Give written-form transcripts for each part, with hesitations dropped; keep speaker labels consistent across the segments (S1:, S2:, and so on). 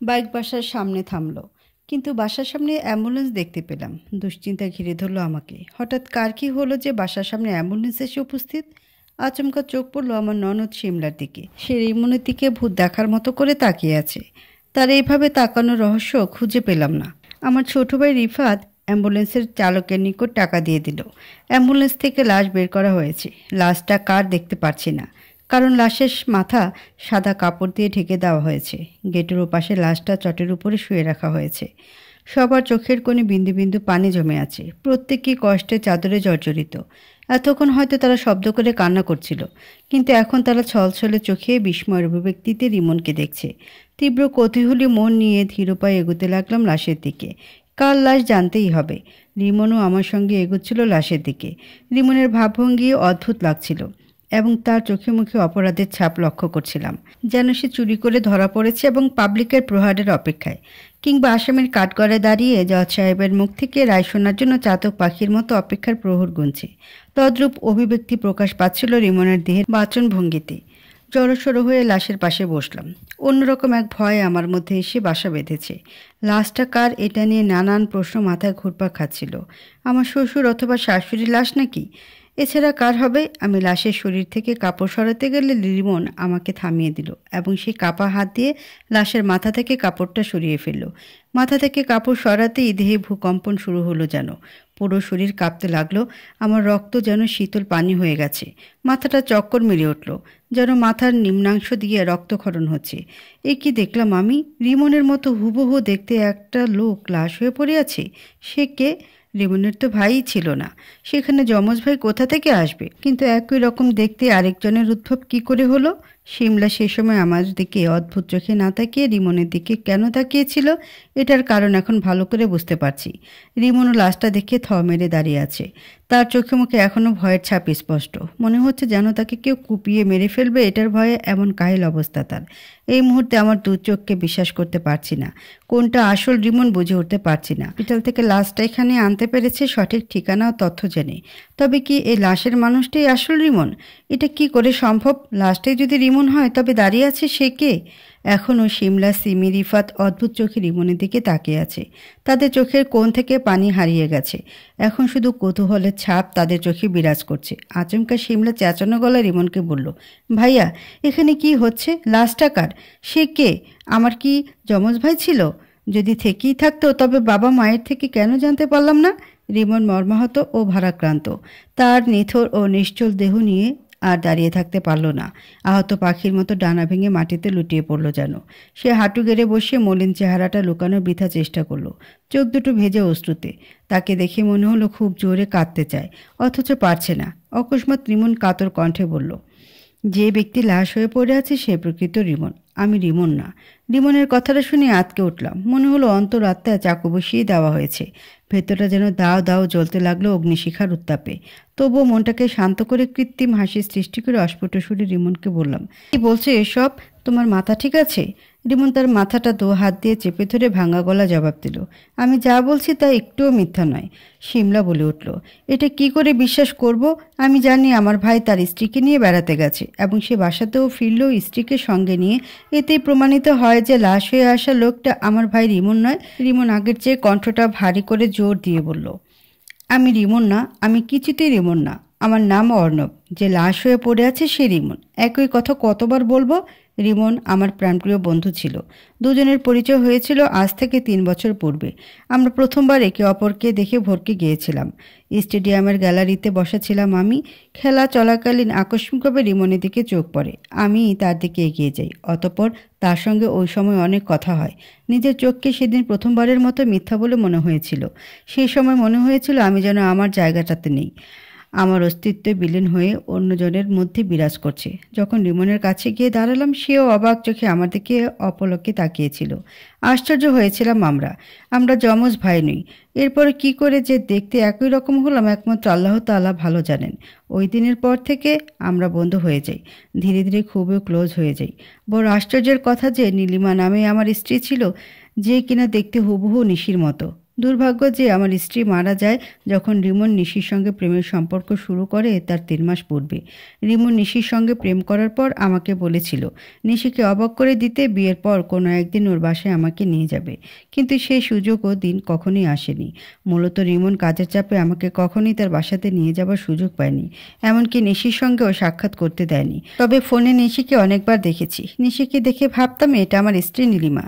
S1: Bike বাসার সামনে থামলো, কিন্তু বাসার সামনে অ্যাম্বুলেন্স দেখতে পেলাম। দুশ্চিন্তা ঘিরে ধরলো আমাকে। হঠাৎ কার কি হলো যে বাসার সামনে অ্যাম্বুলেন্স এসে উপস্থিত? আচমকা চোখ পড়লো আমার ননদ শিমলার দিকে। সে রিমনের দিকে ভূত দেখার মতো করে তাকিয়ে আছে। তার এইভাবে তাকানোর রহস্য খুঁজে পেলাম না। আমার ছোট ভাই রিফাত অ্যাম্বুলেন্সের চালকের নিকট টাকা দিয়ে দিল। অ্যাম্বুলেন্স থেকে লাশ বের করা হয়েছে। লাশটা কার দেখতে পারছি না, কারণ লাশের মাথা সাদা কাপড় দিয়ে ঢেকে দেওয়া হয়েছে। গেটের ওপাশে লাশটা চটের উপরে শুয়ে রাখা হয়েছে। সবার চোখের কোণে বিন্দু বিন্দু পানি জমে আছে। প্রত্যেকেই কষ্টে চাদরে জর্জরিত। এতক্ষণ হয়তো তারা শব্দ করে কান্না করছিল, কিন্তু এখন তারা ছলছলে চোখে বিস্ময়ের অভিব্যক্তিতে রিমনকে দেখছে। তীব্র কৌতূহলী মন নিয়ে ধীর পায়ে এগোতে লাগলাম লাশের দিকে। কার লাশ জানতেই হবে। রিমনও আমার সঙ্গে এগোচ্ছিল লাশের দিকে। রিমনের ভাবভঙ্গি অদ্ভুত লাগছিল, এবং তার চোখে মুখে অপরাধের ছাপ লক্ষ্য করছিলাম। যেন সে চুরি করে ধরা পড়েছে এবং পাবলিকের প্রহারের অপেক্ষায়, কিংবা আসামির কাঠগড়ায় দাঁড়িয়ে জজ সাহেবের মুখ থেকে রায় শোনার জন্য চাতক পাখির মতো অপেক্ষার প্রহর গুনছে। তদ্রূপ অভিব্যক্তি প্রকাশ পাচ্ছিল রিমনের দেহের বাচন ভঙ্গিতে। জড়সড় হয়ে লাশের পাশে বসলাম। অন্যরকম এক ভয় আমার মধ্যে এসে বাসা বেঁধেছে। লাশটা কার, এটা নিয়ে নানান প্রশ্ন মাথায় ঘুরপাক খাচ্ছিল। আমার শ্বশুর অথবা শাশুড়ির লাশ নাকি? এছাড়া কার হবে? আমি লাশের শরীর থেকে কাপড় সরাতে গেলে রিমন আমাকে থামিয়ে দিল, এবং সেই কাপা হাত দিয়ে লাশের মাথা থেকে কাপড়টা সরিয়ে ফেলল। মাথা থেকে কাপড় সরাতেই দেহে ভূকম্পন শুরু হলো যেন। পুরো শরীর কাঁপতে লাগলো। আমার রক্ত যেন শীতল পানি হয়ে গেছে। মাথাটা চক্কর মেরে উঠল, যেন মাথার নিম্নাংশ দিয়ে রক্তক্ষরণ হচ্ছে। এ কি দেখলাম আমি? রিমনের মতো হুবহু দেখতে একটা লোক লাশ হয়ে পড়ে আছে। সে কে? রিমনের তো ভাইই ছিল না। সেখানে যমজ ভাই কোথা থেকে আসবে? কিন্তু একই রকম দেখতে আরেকজনের উদ্ভব কি করে হলো? শিমলা সে সময় আমার দিকে অদ্ভুত চোখে না তাকিয়ে রিমনের দিকে কেন তাকিয়েছিল, এটার কারণ এখন ভালো করে বুঝতে পারছি। রিমনও লাশটা দেখে থ মেরে দাঁড়িয়ে আছে। তার চোখে মুখে এখনও ভয়ের ছাপ স্পষ্ট। মনে হচ্ছে যেন তাকে কেউ কুপিয়ে মেরে ফেলবে, এটার ভয়ে এমন কাহিল অবস্থা তার। এই মুহূর্তে আমার দু চোখকে বিশ্বাস করতে পারছি না। কোনটা আসল রিমন বুঝে উঠতে পারছি না। হসপিটাল থেকে লাশটা এখানে আনতে পেরেছে সঠিক ঠিকানা ও তথ্য জেনে। তবে কি এই লাশের মানুষটাই আসল রিমন? এটা কি করে সম্ভব? লাশটাই যদি রিমন হয়, তবে দাঁড়িয়ে আছে সে কে? এখনও শিমলা, সিমি, রিফাত অদ্ভুত চোখে রিমনের দিকে তাকিয়ে আছে। তাদের চোখের কোণ থেকে পানি হারিয়ে গেছে। এখন শুধু কৌতূহলের ছাপ তাদের চোখে বিরাজ করছে। আচমকা শিমলা চেঁচানো গলায় রিমনকে বলল, ভাইয়া, এখানে কি হচ্ছে? লাশটা কার? সে কে? আমার কি যমজ ভাই ছিল? যদি থেকেই থাকতো, তবে বাবা মায়ের থেকে কেন জানতে পারলাম না? রিমন মর্মাহত ও ভারাক্রান্ত। তার নিথর ও নিশ্চল দেহ নিয়ে আর দাঁড়িয়ে থাকতে পারল না। আহত পাখির মতো ডানা ভেঙে মাটিতে লুটিয়ে পড়ল যেন। সে হাঁটু গেড়ে বসে মলিন চেহারাটা লুকানোর বৃথা চেষ্টা করলো। চোখ দুটো ভেজে অশ্রুতে। তাকে দেখে মনে হলো খুব জোরে কাঁদতে চায়, অথচ পারছে না। অকস্মাৎ রিমন কাতর কণ্ঠে বলল, যে ব্যক্তি লাশ হয়ে পড়ে আছে সে প্রকৃত রিমন, আমি রিমন না। রিমনের কথাটা শুনে আঁতকে উঠলাম। মনে হলো অন্তরাত্মায় চাকু বসিয়ে দেওয়া হয়েছে। ভেতরটা যেন দাও দাও জ্বলতে লাগলো অগ্নিশিখার উত্তাপে। তবুও মনটাকে শান্ত করে কৃত্রিম হাসির সৃষ্টি করে অস্ফুট সুরে রিমনকে বললাম, কি বলছো এসব? তোমার মাথা ঠিক আছে? রিমন তার মাথাটা দু হাত দিয়ে চেপে ধরে ভাঙা গলা জবাব দিল, আমি যা বলছি তা একটুও মিথ্যা নয়। শিমলা বলে উঠল, এটা কি করে বিশ্বাস করব? আমি জানি আমার ভাই তার স্ত্রীকে নিয়ে বেড়াতে গেছে, এবং সে বাসাতেও ফিরল স্ত্রীকে সঙ্গে নিয়ে। এতেই প্রমাণিত হয় যে লাশ হয়ে আসা লোকটা আমার ভাই রিমন নয়। রিমন আগের চেয়ে কণ্ঠটা ভারী করে জোর দিয়ে বলল, আমি রিমন না, আমি কিছুতেই রিমন না। আমার নাম অর্ণব। যে লাশ হয়ে পড়ে আছে সে রিমন। একই কথা কতবার বলবো? রিমন আমার প্রাণপ্রিয় বন্ধু ছিল। দুজনের পরিচয় হয়েছিল আজ থেকে 3 বছর পূর্বে। আমরা প্রথমবার একে অপরকে দেখে ভরকে গিয়েছিলাম। স্টেডিয়ামের গ্যালারিতে বসা ছিলাম আমি। খেলা চলাকালীন আকস্মিকভাবে রিমনের দিকে চোখ পড়ে। আমি তার দিকে এগিয়ে যাই। অতঃপর তার সঙ্গে ওই সময় অনেক কথা হয়। নিজের চোখকে সেদিন প্রথমবারের মতো মিথ্যা বলে মনে হয়েছিল। সেই সময় মনে হয়েছিল আমি যেন আমার জায়গাটাতে নেই। আমার অস্তিত্ব বিলীন হয়ে অন্যজনের মধ্যে বিরাজ করছে। যখন রিমনের কাছে গিয়ে দাঁড়ালাম, সেও অবাক চোখে আমার দিকে অপলকে তাকিয়েছিল। আশ্চর্য হয়েছিলাম আমরা যমজ ভাই নই। এরপরে কি করে যে দেখতে একই রকম হলাম একমাত্র আল্লাহ তাআলা ভালো জানেন। ওই দিনের পর থেকে আমরা বন্ধু হয়ে যাই। ধীরে ধীরে খুবই ক্লোজ হয়ে যাই। বড় আশ্চর্যের কথা যে নীলিমা নামে আমার স্ত্রী ছিল, যে কিনা দেখতে হুবহু নিশির মতো। দুর্ভাগ্য যে আমার স্ত্রী মারা যায় যখন রিমন নিশির সঙ্গে প্রেমের সম্পর্ক শুরু করে তার 3 মাস পূর্বে। রিমন নিশির সঙ্গে প্রেম করার পর আমাকে বলেছিল নিশিকে অবাক করে দিতে বিয়ের পর কোনো একদিন ওর বাসায় আমাকে নিয়ে যাবে, কিন্তু সেই সুযোগ ও দিন কখনোই আসেনি। মূলত রিমন কাজের চাপে আমাকে কখনোই তার বাসাতে নিয়ে যাবার সুযোগ পায়নি, এমনকি নিশির সঙ্গেও সাক্ষাৎ করতে দেয়নি। তবে ফোনে নিশিকে অনেকবার দেখেছি। নিশিকে দেখে ভাবতাম এটা আমার স্ত্রী নীলিমা।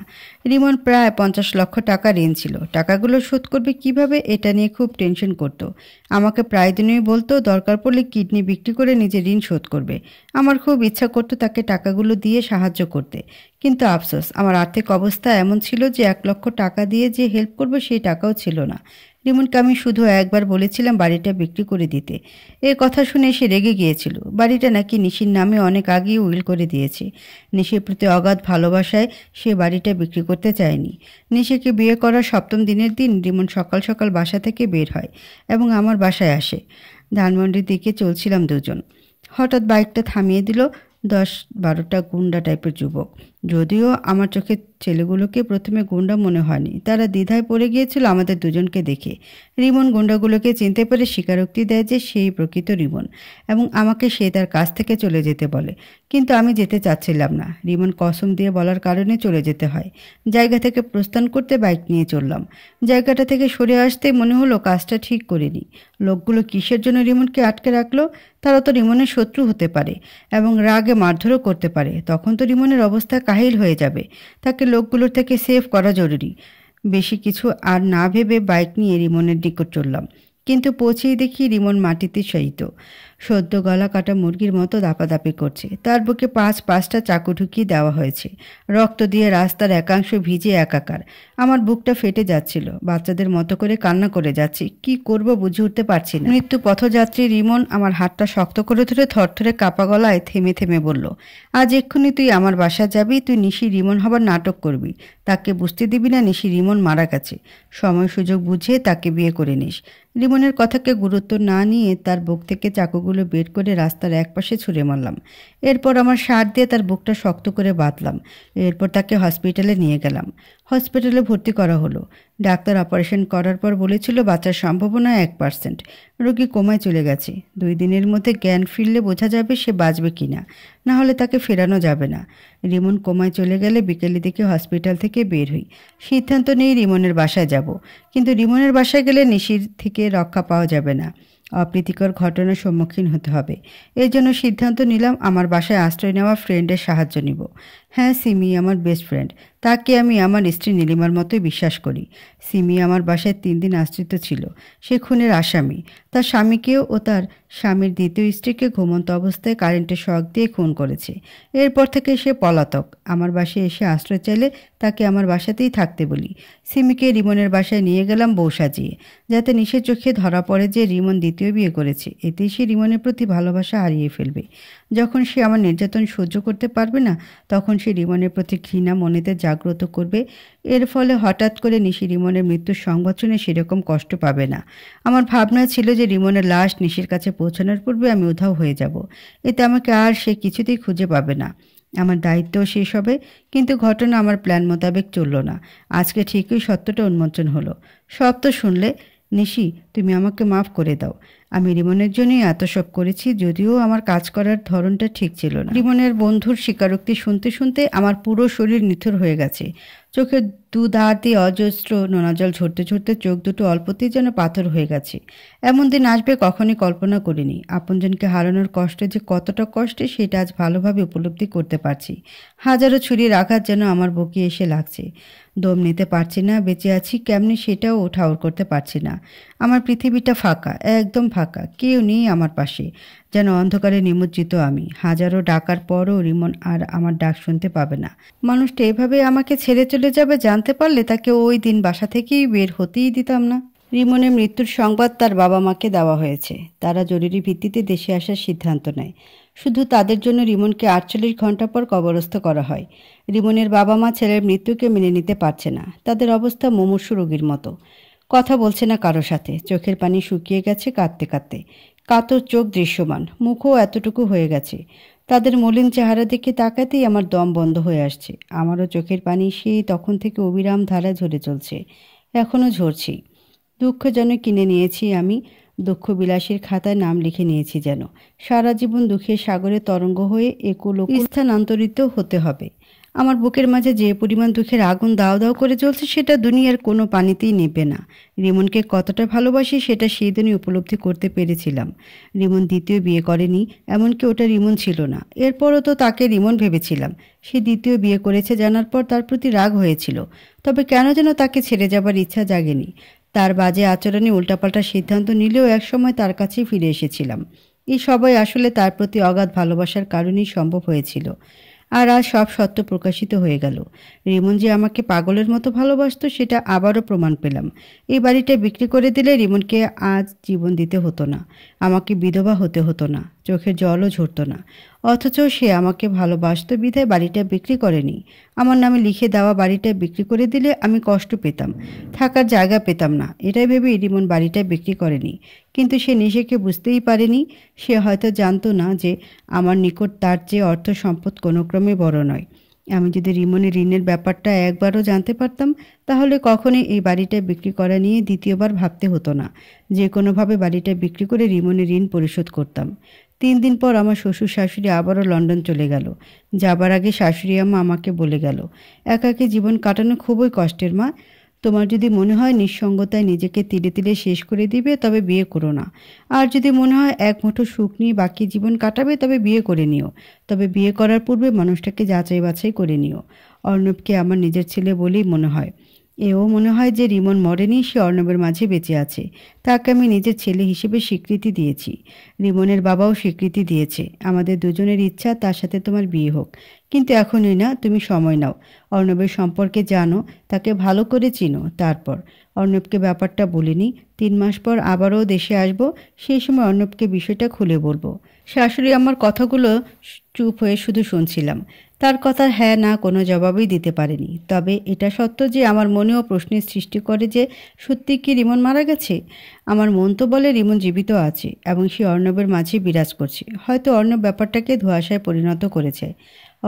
S1: রিমন প্রায় 50 লক্ষ টাকা ঋণ ছিল, টাকাগুলো শোধ করবে কিভাবে এটা নিয়ে খুব টেনশন করতো। আমাকে প্রায় দিনই বলতো দরকার পড়লে কিডনি বিক্রি করে নিজের ঋণ শোধ করবে। আমার খুব ইচ্ছা করতো তাকে টাকাগুলো দিয়ে সাহায্য করতে, কিন্তু আফসোস আমার আর্থিক অবস্থা এমন ছিল যে 1 লক্ষ টাকা দিয়ে যে হেল্প করবো সেই টাকাও ছিল না। রিমনকে আমি শুধু একবার বলেছিলাম বাড়িটা বিক্রি করে দিতে। এ কথা শুনে সে রেগে গিয়েছিল। বাড়িটা নাকি নিশির নামে অনেক আগেই উইল করে দিয়েছে। নিশির প্রতি অগাধ ভালোবাসায় সে বাড়িটা বিক্রি করতে চায়নি। নিশিকে বিয়ে করার 7ম দিনের দিন রিমন সকাল সকাল বাসা থেকে বের হয় এবং আমার বাসায় আসে। ধানমন্ডির দিকে চলছিলাম দুজন। হঠাৎ বাইকটা থামিয়ে দিল 10-12টা গুন্ডা টাইপের যুবক। যদিও আমার চোখে ছেলেগুলোকে প্রথমে গুন্ডা মনে হয়নি, তারা দ্বিধায় পড়ে গিয়েছিল আমাদের দুজনকে দেখে। রিমন গুন্ডাগুলোকে চিনতে পেরে স্বীকারোক্তি দেয় যে সেই প্রকৃত রিমন এবং আমাকে সে তার কাছ থেকে চলে যেতে বলে, কিন্তু আমি যেতে চাচ্ছিলাম না। রিমন কসম দিয়ে বলার কারণে চলে যেতে হয়। জায়গা থেকে প্রস্থান করতে বাইক নিয়ে চললাম। জায়গাটা থেকে সরে আসতে মনে হলো কাজটা ঠিক করিনি। লোকগুলো কিসের জন্য রিমনকে আটকে রাখলো? তারা তো রিমনের শত্রু হতে পারে এবং রাগে মারধরও করতে পারে। তখন তো রিমনের অবস্থা কাহিল হয়ে যাবে। তাকে লোকগুলোর থেকে সেভ করা জরুরি। বেশি কিছু আর না ভেবে বাইক নিয়ে রিমনের নিকট চললাম, কিন্তু পৌঁছেই দেখি রিমন মাটিতে শায়িত, সদ্য গলা কাটা মুরগির মতো দাপাদাপি করছে। তার বুকে 5-5টা চাকু ঢুকিয়ে দেওয়া হয়েছে। রক্ত দিয়ে রাস্তার একাংশ ভিজে একাকার। আমার বুকটা ফেটে যাচ্ছিল। বাচ্চাদের মতো করে কান্না করে যাচ্ছি। কি করব বুঝে উঠতে পারছি না। মৃত্যু পথযাত্রী রিমন আমার হাতটা শক্ত করে ধরে থরথরে কাপা গলায় থেমে থেমে বলল, আজ এক্ষুনি তুই আমার বাসা যাবি। তুই নিশি রিমন হবার নাটক করবি। তাকে বুঝতে দিবি না নিশি রিমন মারা গেছে। সময় সুযোগ বুঝে তাকে বিয়ে করে নিস। রিমনের কথাকে গুরুত্ব না নিয়ে তার বুক থেকে চাকুগুলো বের করে রাস্তার একপাশে ছুঁড়ে মারলাম। এরপর আমার শার্ট দিয়ে তার বুকটা শক্ত করে বাঁধলাম। এরপর তাকে হসপিটালে নিয়ে গেলাম। হসপিটালে ভর্তি করা হলো। ডাক্তার অপারেশন করার পর বলেছিল বাঁচার সম্ভাবনা 1%। রোগী কোমায় চলে গেছে। 2 দিনের মধ্যে জ্ঞান ফিরলে বোঝা যাবে সে বাঁচবে কিনা, না হলে তাকে ফেরানো যাবে না। রিমন কোমায় চলে গেলে বিকেলের দিকে হসপিটাল থেকে বের হই। সিদ্ধান্ত নেই রিমনের বাসায় যাব, কিন্তু রিমনের বাসায় গেলে নিশির থেকে রক্ষা পাওয়া যাবে না। অপ্রীতিকর ঘটনার সম্মুখীন হতে হবে। এই জন্য সিদ্ধান্ত নিলাম আমার বাসায় আশ্রয় নেওয়া ফ্রেন্ডের সাহায্য নিব। হ্যাঁ, সিমি আমার বেস্ট ফ্রেন্ড। তাকে আমি আমার স্ত্রী নীলিমার মতোই বিশ্বাস করি। সিমি আমার বাসায় 3 দিন আশ্রিত ছিল। সে খুনের আসামি। তার স্বামীকেও ও তার স্বামীর দ্বিতীয় স্ত্রীকে ঘুমন্ত অবস্থায় কারেন্টের শক দিয়ে খুন করেছে। এরপর থেকে সে পলাতক। আমার বাসায় এসে আশ্রয় চাইলে তাকে আমার বাসাতেই থাকতে বলি। সিমিকে রিমনের বাসায় নিয়ে গেলাম বউ সাজিয়ে, যাতে নিশের চোখে ধরা পড়ে যে রিমন দ্বিতীয় বিয়ে করেছে। এতেই সে রিমনের প্রতি ভালোবাসা হারিয়ে ফেলবে। যখন সে আমার নির্যাতন সহ্য করতে পারবে না, তখন সে রিমনের প্রতি ঘৃণা মনেতে জাগ্রত করবে। এর ফলে হঠাৎ করে নিশি রিমনের মৃত্যুর সংবাদ শুনে সেরকম কষ্ট পাবে না। আমার ভাবনা ছিল যে রিমনের লাশ নিশির কাছে পৌঁছানোর পূর্বে আমি উধাও হয়ে যাব। এতে আমাকে আর সে কিছুতেই খুঁজে পাবে না। আমার দায়িত্বও শেষ হবে। কিন্তু ঘটনা আমার প্ল্যান মোতাবেক চলল না। আজকে ঠিকই সত্যটা উন্মোচন হলো। সব তো শুনলে। নিশি, তুমি আমাকে মাফ করে দাও। আমি রিমনের জন্যই এত সব করেছি, যদিও আমার কাজ করার ধরনটা ঠিক ছিল না। রিমনের বন্ধুর স্বীকারোক্তি শুনতে শুনতে আমার পুরো শরীর নিথর হয়ে গেছে। চোখের দুধার দিয়ে অজস্র নোনা জল ঝরতে ঝরতে চোখ দুটো অল্পতেই যেন পাথর হয়ে গেছে। এমন দিন আসবে কখনই কল্পনা করিনি। আপনজনকে হারানোর কষ্টে যে কতটা কষ্টে সেটা আজ ভালোভাবে উপলব্ধি করতে পারছি। হাজারো ছুরির আঘাত যেন আমার বুকে এসে লাগছে। দম নিতে পারছি না। বেঁচে আছি কেমনি সেটাও ঠাউর করতে পারছি না। আমার পৃথিবীটা ফাঁকা, একদম ফাঁকা। কেউ নেই আমার পাশে। যেন অন্ধকারে নিমজ্জিত আমি। হাজারো ডাকার পরও রিমন আর আমার ডাক শুনতে পাবে না। মানুষটা এভাবে আমাকে ছেড়ে চলে যাবে জানতে পারলে তাকে ওই দিন বাসা থেকেই বের হতেই দিতাম না। রিমনের মৃত্যুর সংবাদ তার বাবা মাকে দেওয়া হয়েছে। তারা জরুরি ভিত্তিতে দেশে আসার সিদ্ধান্ত নেয়। শুধু তাদের জন্য রিমনকে 48 ঘন্টা পর কবরস্থ করা হয়। রিমনের বাবা মা ছেলের মৃত্যুকে মেনে নিতে পারছে না। তাদের অবস্থা মুমূর্ষু রোগীর মতো। কথা বলছে না কারো সাথে। চোখের পানি শুকিয়ে গেছে কাঁদতে কাঁদতে। কাতর চোখ দৃশ্যমান। মুখও এতটুকু হয়ে গেছে। তাদের মলিন চেহারা দেখে তাকাতেই আমার দম বন্ধ হয়ে আসছে। আমারও চোখের পানি সেই তখন থেকে অবিরাম ধারায় ঝরে চলছে। এখনও ঝরছি। দুঃখ যেন কিনে নিয়েছি আমি, দুঃখ বিলাসীর খাতায় নাম লিখে নিয়েছি যেন। সারা জীবন দুঃখের সাগরে তরঙ্গ হয়ে একুল ওকুল স্থানান্তরিত হতে হবে। আমার বুকের মাঝে যে পরিমাণ দুঃখের আগুন দাও দাও করে জ্বলছে সেটা দুনিয়ার কোনো পানিতেই নেবে না। রিমনকে কতটা ভালোবাসি সেটা সেই দিনই উপলব্ধি করতে পেরেছিলাম। রিমন দ্বিতীয় বিয়ে করেনি, এমনকি ওটা রিমন ছিল না। এরপরও তো তাকে রিমন ভেবেছিলাম। সে দ্বিতীয় বিয়ে করেছে জানার পর তার প্রতি রাগ হয়েছিল, তবে কেন যেন তাকে ছেড়ে যাবার ইচ্ছা জাগেনি। তার বাজে আচরণে উল্টাপাল্টা সিদ্ধান্ত নিলেও একসময় তার কাছেই ফিরে এসেছিলাম। এই সবাই আসলে তার প্রতি অগাধ ভালোবাসার কারণেই সম্ভব হয়েছিল। আর আজ সব সত্য প্রকাশিত হয়ে গেল। রিমন যে আমাকে পাগলের মতো ভালোবাসত সেটা আবারও প্রমাণ পেলাম। এই বাড়িটা বিক্রি করে দিলে রিমনকে আজ জীবন দিতে হতো না, আমাকে বিধবা হতে হতো না, চোখের জলও ঝরতো না। অথচ সে আমাকে ভালোবাসত বিধায় বাড়িটা বিক্রি করেনি। আমার নামে লিখে দেওয়া বাড়িটা বিক্রি করে দিলে আমি কষ্ট পেতাম, থাকার জায়গা পেতাম না। এটাই ভেবে রিমন বাড়িটা বিক্রি করেনি। কিন্তু সে নিজেকে বুঝতেই পারেনি। সে হয়তো জানতো না যে আমার নিকট তার চেয়ে অর্থ সম্পদ কোনো ক্রমে বড় নয়। আমি যদি রিমনের ঋণের ব্যাপারটা একবারও জানতে পারতাম তাহলে কখনোই এই বাড়িটা বিক্রি করা নিয়ে দ্বিতীয়বার ভাবতে হতো না। যে কোনোভাবে বাড়িটা বিক্রি করে রিমনের ঋণ পরিশোধ করতাম। 3 দিন পর আমার শ্বশুর শাশুড়ি আবারও লন্ডন চলে গেল। যাবার আগে শাশুড়ি আম্মা আমাকে বলে গেল, একাকী জীবন কাটানো খুবই কষ্টের মা। তোমার যদি মনে হয় নিঃসঙ্গতায় নিজেকে তিলে তিলে শেষ করে দিবে তবে বিয়ে করো না। আর যদি মনে হয় এক মুঠো সুখ নিয়ে বাকি জীবন কাটাবে তবে বিয়ে করে নিও। তবে বিয়ে করার পূর্বে মানুষটাকে যাচাই বাছাই করে নিও। অর্ণবকে আমার নিজের ছেলে বলেই মনে হয়। এও মনে হয় যে রিমন মরেনি, সে অর্ণবের মাঝে বেঁচে আছে। তাকে আমি নিজের ছেলে হিসেবে স্বীকৃতি দিয়েছি। রিমনের বাবাও স্বীকৃতি দিয়েছে। আমাদের দুজনের ইচ্ছা তার সাথে তোমার বিয়ে হোক। কিন্তু এখনই না, তুমি সময় নাও। অর্ণবের সম্পর্কে জানো, তাকে ভালো করে চিনো। তারপর অর্ণবকে ব্যাপারটা বলিনি। 3 মাস পর আবারও দেশে আসব। সেই সময় অর্ণবকে বিষয়টা খুলে বলবো। শাশুড়ি আমার কথাগুলো চুপ হয়ে শুধু শুনছিলাম। তার কথার হ্যাঁ না কোনো জবাবই দিতে পারেনি। তবে এটা সত্য যে আমার মনেও প্রশ্নের সৃষ্টি করে যে সত্যি কি রিমন মারা গেছে? আমার মন তো বলে রিমন জীবিত আছে এবং সে অর্ণবের মাঝে বিরাজ করছে। হয়তো অর্ণব ব্যাপারটাকে ধোঁয়াশায় পরিণত করেছে।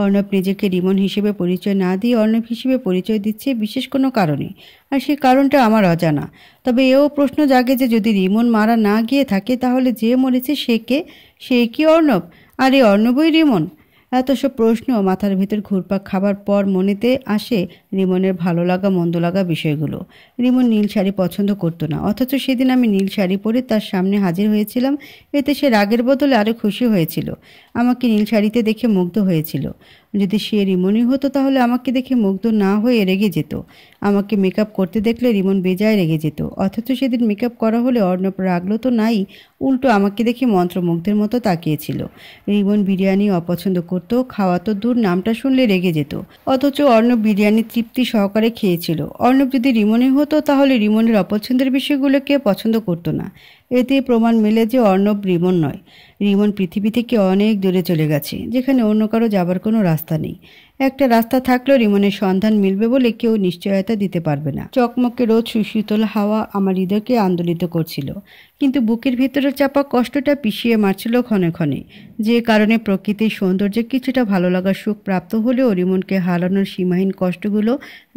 S1: অর্ণব নিজেকে রিমন হিসেবে পরিচয় না দিয়ে অর্ণব হিসেবে পরিচয় দিচ্ছে বিশেষ কোনো কারণে, আর সেই কারণটা আমার অজানা। তবে এও প্রশ্ন জাগে যে যদি রিমন মারা না গিয়ে থাকে তাহলে যে মরেছে সে কে? সে কি অর্ণব? আর এই অর্ণবই রিমন? এত সব প্রশ্ন মাথার ভিতর ঘুরপাক খাবার পর মনেতে আসে রিমনের ভালো লাগা মন্দ লাগা বিষয়গুলো। রিমন নীল শাড়ি পছন্দ করতো না, অথচ সেদিন আমি নীল শাড়ি পরে তার সামনে হাজির হয়েছিলাম। এতে সে রাগের বদলে আরও খুশি হয়েছিল। আমাকে নীল শাড়িতে দেখে মুগ্ধ হয়েছিল। যদি সে রিমনই হতো তাহলে আমাকে দেখে মুগ্ধ না হয়ে রেগে যেত। আমাকে মেকআপ করতে দেখলে রিমন বেজায় রেগে যেত। অথচ সেদিন মেকআপ করা হলে অর্ণব রাগলো তো নাই, উল্টো আমাকে দেখে মন্ত্রমুগ্ধের মতো তাকিয়েছিল। রিমন বিরিয়ানি অপছন্দ করতো, খাওয়া তো দূর, নামটা শুনলে রেগে যেত। অথচ অর্ণব বিরিয়ানি তৃপ্তি সহকারে খেয়েছিল। অর্ণব যদি রিমনই হতো তাহলে রিমনের অপছন্দের বিষয়গুলোকে পছন্দ করতো না। এতে প্রমাণ মেলে যে অর্ণব রিমন নয়। রিমন পৃথিবী থেকে অনেক দূরে চলে গেছে, যেখানে অন্য কারো যাবার কোনো রাস্তা নেই। একটা রাস্তা থাকলেও রিমনের সন্ধান মিলবে বলে কেউ নিশ্চয়তা দিতে পারবে না। চকমকে রোদ সুশীতল হাওয়া আমার হৃদয়কে আন্দোলিত করছিল, কিন্তু বুকের ভিতরের চাপা কষ্টটা পিষিয়ে মারছিল ক্ষণে ক্ষণে। যে কারণে প্রকৃতির সৌন্দর্যে কিছুটা ভালো লাগার সুখ প্রাপ্ত হলেও রিমনকে হারানোর সীমাহীন কষ্টগুলো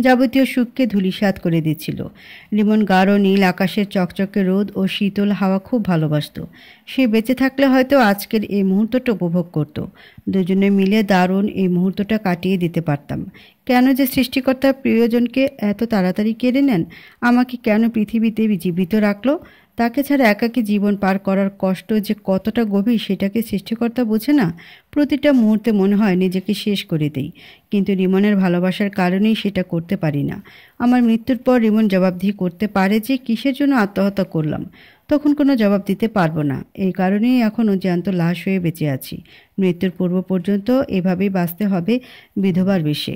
S1: যাবতীয় সুখকে ধূলিসাৎ করে দিচ্ছিল। রিমন গাঢ় নীল আকাশের চকচকে রোদ ও শীতল হাওয়া খুব ভালোবাসত। সে বেঁচে থাকলে হয়তো আজকের এই মুহূর্তটা উপভোগ করত। দুজনে মিলে দারুণ এই মুহূর্তটা কাটিয়ে দিতে পারতাম। কেন যে সৃষ্টিকর্তা প্রিয়জনকে এত তাড়াতাড়ি কেড়ে নেন? আমাকে কেন পৃথিবীতে জীবিত রাখলো? তাকে ছাড়া একাকী জীবন পার করার কষ্ট যে কতটা গভীর সেটাকে সৃষ্টিকর্তা বোঝে না? প্রতিটা মুহূর্তে মনে হয় নিজেকে শেষ করে দেই, কিন্তু রিমনের ভালোবাসার কারণেই সেটা করতে পারি না। আমার মৃত্যুর পর রিমন জবাবদিহি করতে পারে যে কিসের জন্য আত্মহত্যা করলাম। তখন কোনো জবাব দিতে পারবো না। এই কারণেই এখনও জ্যান্ত লাশ হয়ে বেঁচে আছি। মৃত্যুর পূর্ব পর্যন্ত এভাবেই বাঁচতে হবে বিধবার বেশে।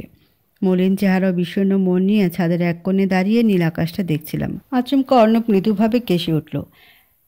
S1: মলিন চেহারা বিষণ্ণ মন নিয়ে ছাদের এক কোণে দাঁড়িয়ে নীল আকাশটা দেখছিলাম। আচমকা অর্ণব মৃদুভাবে কেসে উঠল।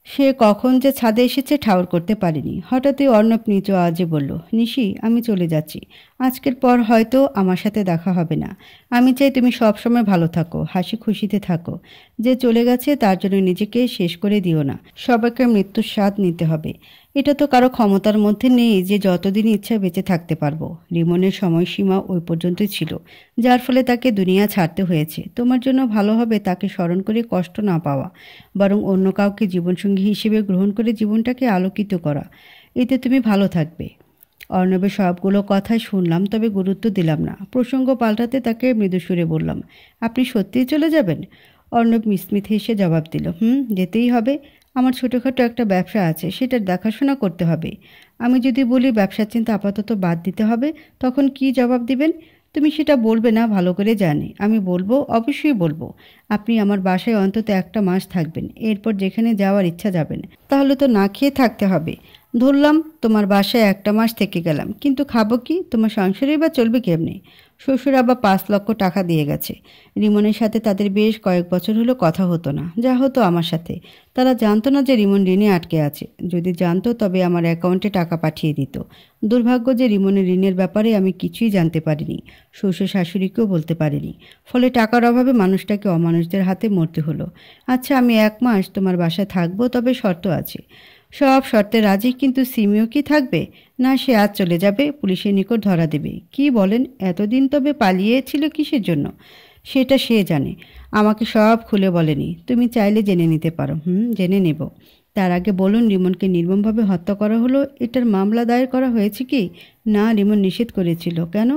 S1: সে কখন যে ছাদে এসেছে ঠাউর করতে পারিনি। হঠাৎই অর্ণব নিচু আওয়াজে বলল, নিশি, আমি চলে যাচ্ছি। আজকের পর হয়তো আমার সাথে দেখা হবে না। আমি চাই তুমি সবসময় ভালো থাকো, হাসি খুশিতে থাকো। যে চলে গেছে তার জন্য নিজেকে শেষ করে দিও না। সবাইকে মৃত্যুর স্বাদ নিতে হবে। এটা তো কারো ক্ষমতার মধ্যে নেই যে যতদিন ইচ্ছা বেঁচে থাকতে পারবো। রিমনের সময়সীমা ওই পর্যন্তই ছিল, যার ফলে তাকে দুনিয়া ছাড়তে হয়েছে। তোমার জন্য ভালো হবে তাকে স্মরণ করে কষ্ট না পাওয়া, বরং অন্য কাউকে জীবনসঙ্গী হিসেবে গ্রহণ করে জীবনটাকে আলোকিত করা। এতে তুমি ভালো থাকবে। অর্ণবের সবগুলো কথাই শুনলাম, তবে গুরুত্ব দিলাম না। প্রসঙ্গ পাল্টাতে তাকে মৃদু সুরে বললাম, আপনি সত্যিই চলে যাবেন? অর্ণব মিসমিত হেসে জবাব দিল, যেতেই হবে। আমার ছোটোখাটো একটা ব্যবসা আছে, সেটার দেখাশোনা করতে হবে। আমি যদি বলি ব্যবসার চিন্তা আপাতত বাদ দিতে হবে, তখন কি জবাব দিবেন? তুমি সেটা বলবে না ভালো করে জানি। আমি বলবো, অবশ্যই বলবো। আপনি আমার বাসায় অন্তত একটা মাস থাকবেন, এরপর যেখানে যাওয়ার ইচ্ছা যাবেন। তাহলে তো না খেয়ে থাকতে হবে। ধরলাম তোমার বাসায় একটা মাস থেকে গেলাম, কিন্তু খাবো কি? তোমার সংসারেই বা চলবে কেমনি? শ্বশুর আবার 5 লক্ষ টাকা দিয়ে গেছে। রিমনের সাথে তাদের বেশ কয়েক বছর হলো কথা হতো না, যা হতো আমার সাথে। তারা জানতো না যে রিমন ঋণে আটকে আছে। যদি জানতো তবে আমার অ্যাকাউন্টে টাকা পাঠিয়ে দিত। দুর্ভাগ্য যে রিমনের ঋণের ব্যাপারে আমি কিছুই জানতে পারিনি, শ্বশুর শাশুড়িকেও বলতে পারিনি। ফলে টাকার অভাবে মানুষটাকে অমানুষদের হাতে মরতে হলো। আচ্ছা, আমি 1 মাস তোমার বাসায় থাকবো, তবে শর্ত আছে। সব শর্তে রাজি, কিন্তু সিমিও কি থাকবে? না, সে আজ চলে যাবে, পুলিশের নিকট ধরা দেবে। কি বলেন? এতদিন তবে পালিয়েছিল কিসের জন্য? সেটা সে জানে, আমাকে সব খুলে বলেনি। তুমি চাইলে জেনে নিতে পারো। জেনে নেব। তার আগে বলুন, রিমনকে নির্মমভাবে হত্যা করা হলো, এটার মামলা দায়ের করা হয়েছে কি? না, রিমন নিষেধ করেছিল। কেন?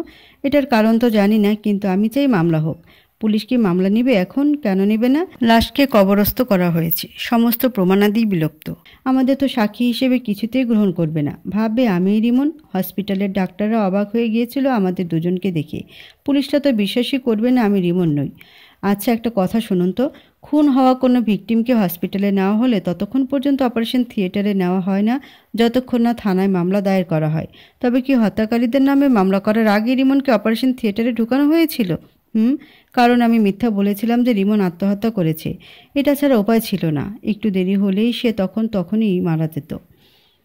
S1: এটার কারণ তো জানি না, কিন্তু আমি চাই মামলা হোক। পুলিশ কি মামলা নেবে এখন? কেন নেবে না? লাশকে কবরস্থ করা হয়েছে, সমস্ত প্রমাণাদি বিলুপ্ত। আমাদের তো সাক্ষী হিসেবে কিছুতেই গ্রহণ করবে না। ভাববে আমি রিমন। হসপিটালের ডাক্তাররা অবাক হয়ে গিয়েছিল আমাদের দুজনকে দেখে। পুলিশটা তো বিশ্বাসই করবে না আমি রিমন নই। আচ্ছা, একটা কথা শুনুন তো। খুন হওয়া কোনো ভিকটিমকে হসপিটালে নেওয়া হলে ততক্ষণ পর্যন্ত অপারেশন থিয়েটারে নেওয়া হয় না, যতক্ষণ না থানায় মামলা দায়ের করা হয়। তবে কি হত্যাকারীদের নামে মামলা করার আগে রিমনকে অপারেশন থিয়েটারে ঢুকানো হয়েছিল? কারণ আমি মিথ্যা বলেছিলাম যে রিমন আত্মহত্যা করেছে। এটা ছাড়া উপায় ছিল না। একটু দেরি হলেই সে তখনই মারা যেত।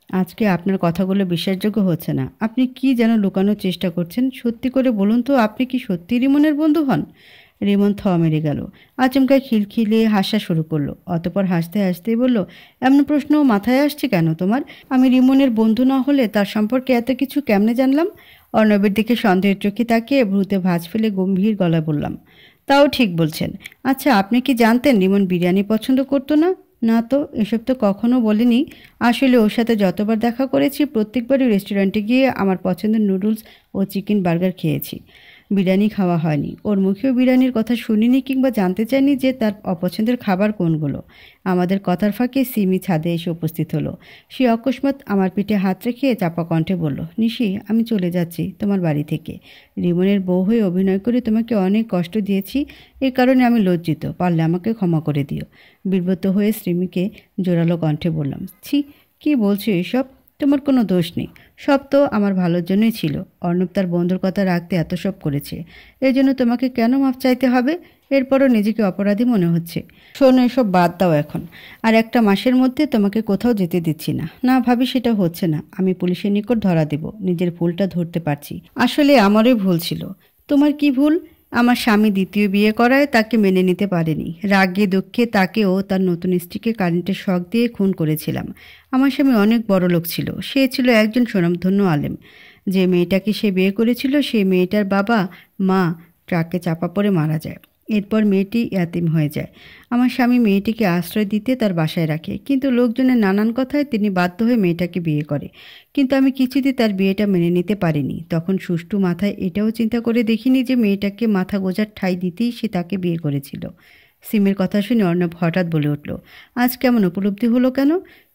S1: আজকে আপনার কথাগুলো বিশ্বাসযোগ্য হচ্ছে না। আপনি কি যেন লুকানোর চেষ্টা করছেন। সত্যি করে বলুন তো, আপনি কি সত্যি রিমনের বন্ধু হন? রিমন থ মেরে গেল। আচমকা খিলখিলিয়ে হাসা শুরু করলো। অতপর হাসতে হাসতেই বলল, এমন প্রশ্ন মাথায় আসছে কেন তোমার? আমি রিমনের বন্ধু না হলে তার সম্পর্কে এত কিছু কেমনে জানলাম? অর্ণবের দিকে সন্দেহের চোখে তাকিয়ে ভ্রুতে ভাঁজ ফেলে গম্ভীর গলায় বললাম, তাও ঠিক বলছেন। আচ্ছা, আপনি কি জানতেন রিমন বিরিয়ানি পছন্দ করতো না? না তো, এসব তো কখনো বলিনি। আসলে ওর সাথে যতবার দেখা করেছি প্রত্যেকবারই রেস্টুরেন্টে গিয়ে আমার পছন্দের নুডলস ও চিকেন বার্গার খেয়েছি, বিরিয়ানি খাওয়া হয়নি। ওর মুখেও বিরিয়ানির কথা শুনিনি, কিংবা জানতে চাইনি যে তার অপছন্দের খাবার কোনগুলো। আমাদের কথার ফাঁকে সিমি ছাদে এসে উপস্থিত হলো। সে অকস্মাৎ আমার পিঠে হাত রেখে চাপা কণ্ঠে বলল, নিশি, আমি চলে যাচ্ছি তোমার বাড়ি থেকে। রিমনের বউ হয়ে অভিনয় করে তোমাকে অনেক কষ্ট দিয়েছি, এই কারণে আমি লজ্জিত। পারলে আমাকে ক্ষমা করে দিও। বিব্রত হয়ে সিমিকে জোরালো কণ্ঠে বললাম, ছি, কি বলছো এসব? তোমার কোনো দোষ নেই। সব তো আমার ভালোর জন্যই ছিল। অর্ণব তার বন্ধুর কথা রাখতে এত সব করেছে, এই জন্য তোমাকে কেন মাফ চাইতে হবে? এরপরও নিজেকে অপরাধী মনে হচ্ছে। শোনো, এসব বাদ দাও এখন। আর একটা মাসের মধ্যে তোমাকে কোথাও যেতে দিচ্ছি না। না ভাবি, সেটা হচ্ছে না। আমি পুলিশের নিকট ধরা দেব। নিজের ভুলটা ধরতে পারছি। আসলে আমারই ভুল ছিল। তোমার কি ভুল? আমার স্বামী দ্বিতীয় বিয়ে করায় তাকে মেনে নিতে পারেনি। রাগে দুঃখে তাকে ও তার নতুন স্ত্রীকে কারেন্টের শক দিয়ে খুন করেছিলাম। আমার স্বামী অনেক বড় লোক ছিল। সে ছিল একজন স্বনামধন্য আলেম। যে মেয়েটাকে সে বিয়ে করেছিল, সেই মেয়েটার বাবা মা ট্রাকে চাপা পড়ে মারা যায়। এরপর মেয়েটি ইয়াতিম হয়ে যায়। আমার স্বামী মেয়েটিকে আশ্রয় দিতে তার বাসায় রাখে, কিন্তু লোকজনের নানান কথায় তিনি বাধ্য হয়ে মেয়েটাকে বিয়ে করে। কিন্তু আমি কিছুতেই তার বিয়েটা মেনে নিতে পারিনি। তখন সুষ্ঠু মাথায় এটাও চিন্তা করে দেখিনি যে মেয়েটাকে মাথা গোজার ঠাঁই দিতেই সে তাকে বিয়ে করেছিল। সিমির কথা শুনে অর্ণব হঠাৎ বলে উঠল, আজ কেমন উপলব্ধি হলো কেন?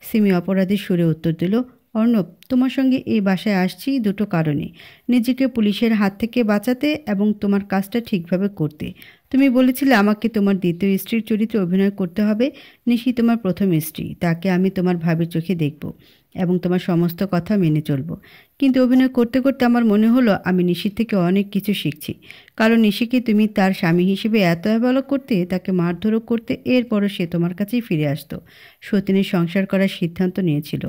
S1: সিমি অপরাধীর সুরে উত্তর দিল, অর্ণব, তোমার সঙ্গে এই বাসায় আসছি দুটো কারণে। নিজেকে পুলিশের হাত থেকে বাঁচাতে এবং তোমার কাজটা ঠিকভাবে করতে। তুমি বলেছিলে আমাকে তোমার দ্বিতীয় স্ত্রীর চরিত্রে অভিনয় করতে হবে। নিশি তোমার প্রথম স্ত্রী, তাকে আমি তোমার ভাবির চোখে দেখব এবং তোমার সমস্ত কথা মেনে চলব। কিন্তু অভিনয় করতে করতে আমার মনে হলো আমি নিশির থেকে অনেক কিছু শিখছি। কারণ নিশিকে তুমি তার স্বামী হিসেবে এত অবহেলা করতে, তাকে মারধরও করতে, এরপরও সে তোমার কাছেই ফিরে আসতো। সতীনের সংসার করার সিদ্ধান্ত নিয়েছিল।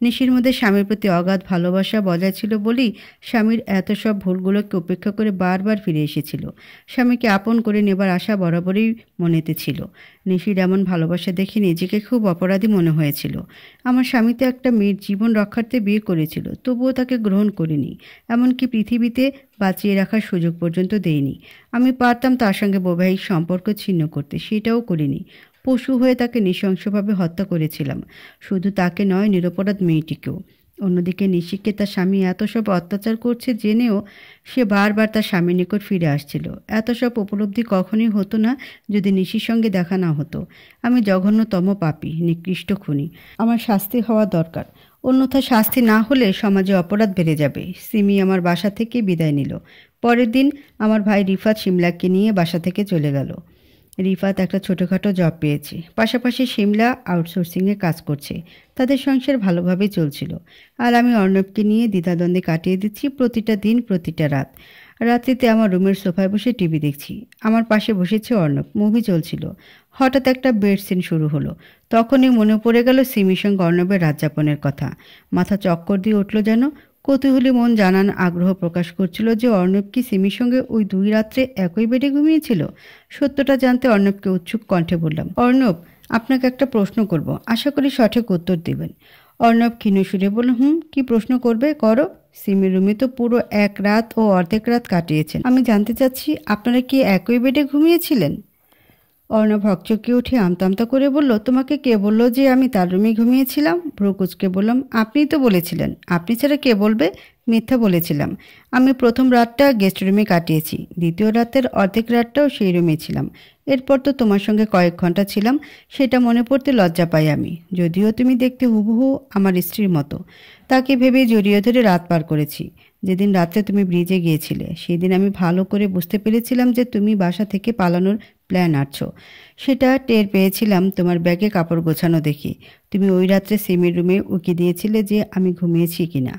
S1: নিশির মধ্যে স্বামীর প্রতি অগাধ ভালোবাসা বজায় ছিল বলেই স্বামীর এত সব ভুলগুলোকে উপেক্ষা করে বারবার ফিরে এসেছিল। স্বামীকে আপন করে নেবার আশা বরাবরই মনেতে ছিল। নিশির এমন ভালোবাসা দেখে নিজেকে খুব অপরাধী মনে হয়েছিল। আমার স্বামী তো একটা মেয়ের জীবন রক্ষার্থে বিয়ে করেছিল, তবুও তাকে গ্রহণ করিনি, এমনকি পৃথিবীতে বাঁচিয়ে রাখার সুযোগ পর্যন্ত দেইনি। আমি পারতাম তার সঙ্গে বৈবাহিক সম্পর্ক ছিন্ন করতে, সেটাও করিনি। পশু হয়ে তাকে নৃশংসভাবে হত্যা করেছিলাম, শুধু তাকে নয়, নিরপরাধ মেয়েটিকেও। অন্যদিকে নিশিকে তার স্বামী এত সব অত্যাচার করছে জেনেও সে বারবার তার স্বামীর নিকট ফিরে আসছিল। এত সব উপলব্ধি কখনই হতো না যদি নিশির সঙ্গে দেখা না হতো। আমি জঘন্যতম পাপী, নিকৃষ্ট খুনি। আমার শাস্তি হওয়া দরকার, অন্যথা শাস্তি না হলে সমাজে অপরাধ বেড়ে যাবে। সিমি আমার বাসা থেকে বিদায় নিল। পরের দিন আমার ভাই রিফাত সিমলাকে নিয়ে বাসা থেকে চলে গেল। রিফাত একটা ছোটোখাটো জব পেয়েছে, পাশাপাশি সিমলা আউটসোর্সিংয়ে কাজ করছে। তাদের সংসার ভালোভাবেই চলছিল। আর আমি অর্ণবকে নিয়ে দ্বিধাদ্বন্দ্বে কাটিয়ে দিচ্ছি প্রতিটা দিন, প্রতিটা রাত। রাত্রিতে আমার রুমের সোফায় বসে টিভি দেখছি। আমার পাশে বসেছে অর্ণব, মুভি চলছিল। হঠাৎ একটা বেড সিন শুরু হলো। তখনই মনে পড়ে গেল সিমির সঙ্গে অর্ণবের রাত যাপনের কথা। মাথা চক্কর দিয়ে উঠল যেন। কৌতূহলী মন জানান আগ্রহ প্রকাশ করছিল যে অর্ণব কি সিমির সঙ্গে ওই 2 রাত্রে একই বেডে ঘুমিয়েছিল। সত্যটা জানতে অর্ণবকে উৎসুক কণ্ঠে বললাম, অর্ণব, আপনাকে একটা প্রশ্ন করব, আশা করি সঠিক উত্তর দেবেন। অর্ণব ক্ষীণ সুরে বলল, কি প্রশ্ন করবে, করো। সিমির রুমে তো পুরো 1 রাত ও অর্ধেক রাত কাটিয়েছেন। আমি জানতে চাচ্ছি আপনারা কি একই বেডে ঘুমিয়েছিলেন? অর্ণব হকচকিয়ে উঠে আমতা আমতা করে বলল, তোমাকে কে বলল যে আমি তার রুমে ঘুমিয়েছিলাম? ভ্রুকুচকে বললাম, আপনিই তো বলেছিলেন। আপনি ছাড়া কে বলবে? মিথ্যা বলেছিলাম। আমি প্রথম রাতটা গেস্ট রুমে কাটিয়েছি, দ্বিতীয় রাতের অর্ধেক রাতটাও সেই রুমে ছিলাম। এরপর তো তোমার সঙ্গে কয়েক ঘন্টা ছিলাম, সেটা মনে পড়তে লজ্জা পাই আমি। যদিও তুমি দেখতে হুবহু আমার স্ত্রীর মতো। তাকে ভেবে জড়িয়ে ধরে রাত পার করেছি। যেদিন রাত্রে তুমি ব্রিজে গিয়েছিলে, সেদিন আমি ভালো করে বুঝতে পেরেছিলাম যে তুমি বাসা থেকে পালানোর প্ল্যান আঁটছো। সেটা টের পেয়েছিলাম তোমার ব্যাগে কাপড় গোছানো দেখি। তুমি ওই রাত্রে সিমির রুমে উকি দিয়েছিলে যে আমি ঘুমিয়েছি কিনা।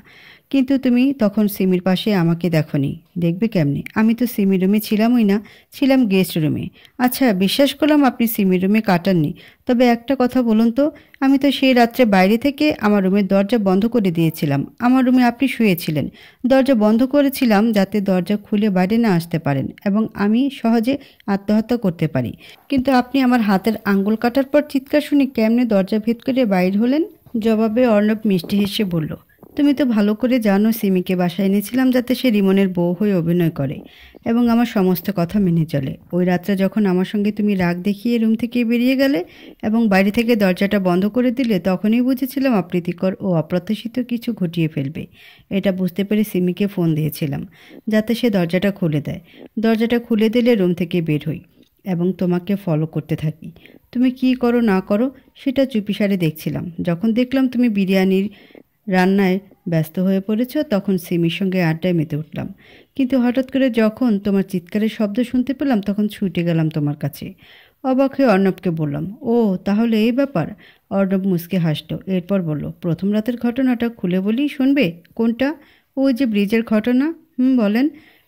S1: কিন্তু তুমি তখন সিমির পাশে আমাকে দেখোনি। দেখবে কেমনে? আমি তো সিমির রুমে ছিলামই না, ছিলাম গেস্ট রুমে। আচ্ছা, বিশ্বাস করলাম আপনি সিমির রুমে কাটাননি। তবে একটা কথা বলুন তো, আমি তো সেই রাত্রে বাইরে থেকে আমার রুমের দরজা বন্ধ করে দিয়েছিলাম। আমার রুমে আপনি শুয়েছিলেন, দরজা বন্ধ করেছিলাম যাতে দরজা খুলে বাইরে না আসতে পারেন এবং আমি সহজে আত্মহত্যা করতে পারি। কিন্তু আপনি আমার হাতের আঙ্গুল কাটার পর চিৎকার শুনে কেমনে দরজা ভেদ করে বাইর হলেন? জবাবে অর্ণব মিষ্টি হেসে বলল, তুমি তো ভালো করে জানো সিমিকে বাসায় এনেছিলাম যাতে সে রিমনের বউ হয়ে অভিনয় করে এবং আমার সমস্ত কথা মেনে চলে। ওই রাত্রে যখন আমার সঙ্গে তুমি রাগ দেখিয়ে রুম থেকে বেরিয়ে গেলে এবং বাইরে থেকে দরজাটা বন্ধ করে দিলে, তখনই বুঝেছিলাম অপ্রীতিকর ও অপ্রত্যাশিত কিছু ঘটিয়ে ফেলবে। এটা বুঝতে পেরে সিমিকে ফোন দিয়েছিলাম যাতে সে দরজাটা খুলে দেয়। দরজাটা খুলে দিলে রুম থেকে বের হই এবং তোমাকে ফলো করতে থাকি। তুমি কি করো না করো সেটা চুপিসারে দেখছিলাম। যখন দেখলাম তুমি বিরিয়ানির রান্নায় ব্যস্ত হয়ে পড়েছ, তখন সিমির সঙ্গে আড্ডায় মেতে উঠলাম। কিন্তু হঠাৎ করে যখন তোমার চিৎকারের শব্দ শুনতে পেলাম, তখন ছুটে গেলাম তোমার কাছে। অবাক হয়ে অর্ণবকে বললাম, ও তাহলে এই ব্যাপার? অর্ণব মুচকে হাসলো। এরপর বলল, প্রথম রাতের ঘটনাটা খুলে বলি, শুনবে? কোনটা? ওই যে ব্রিজের ঘটনা। বলেন।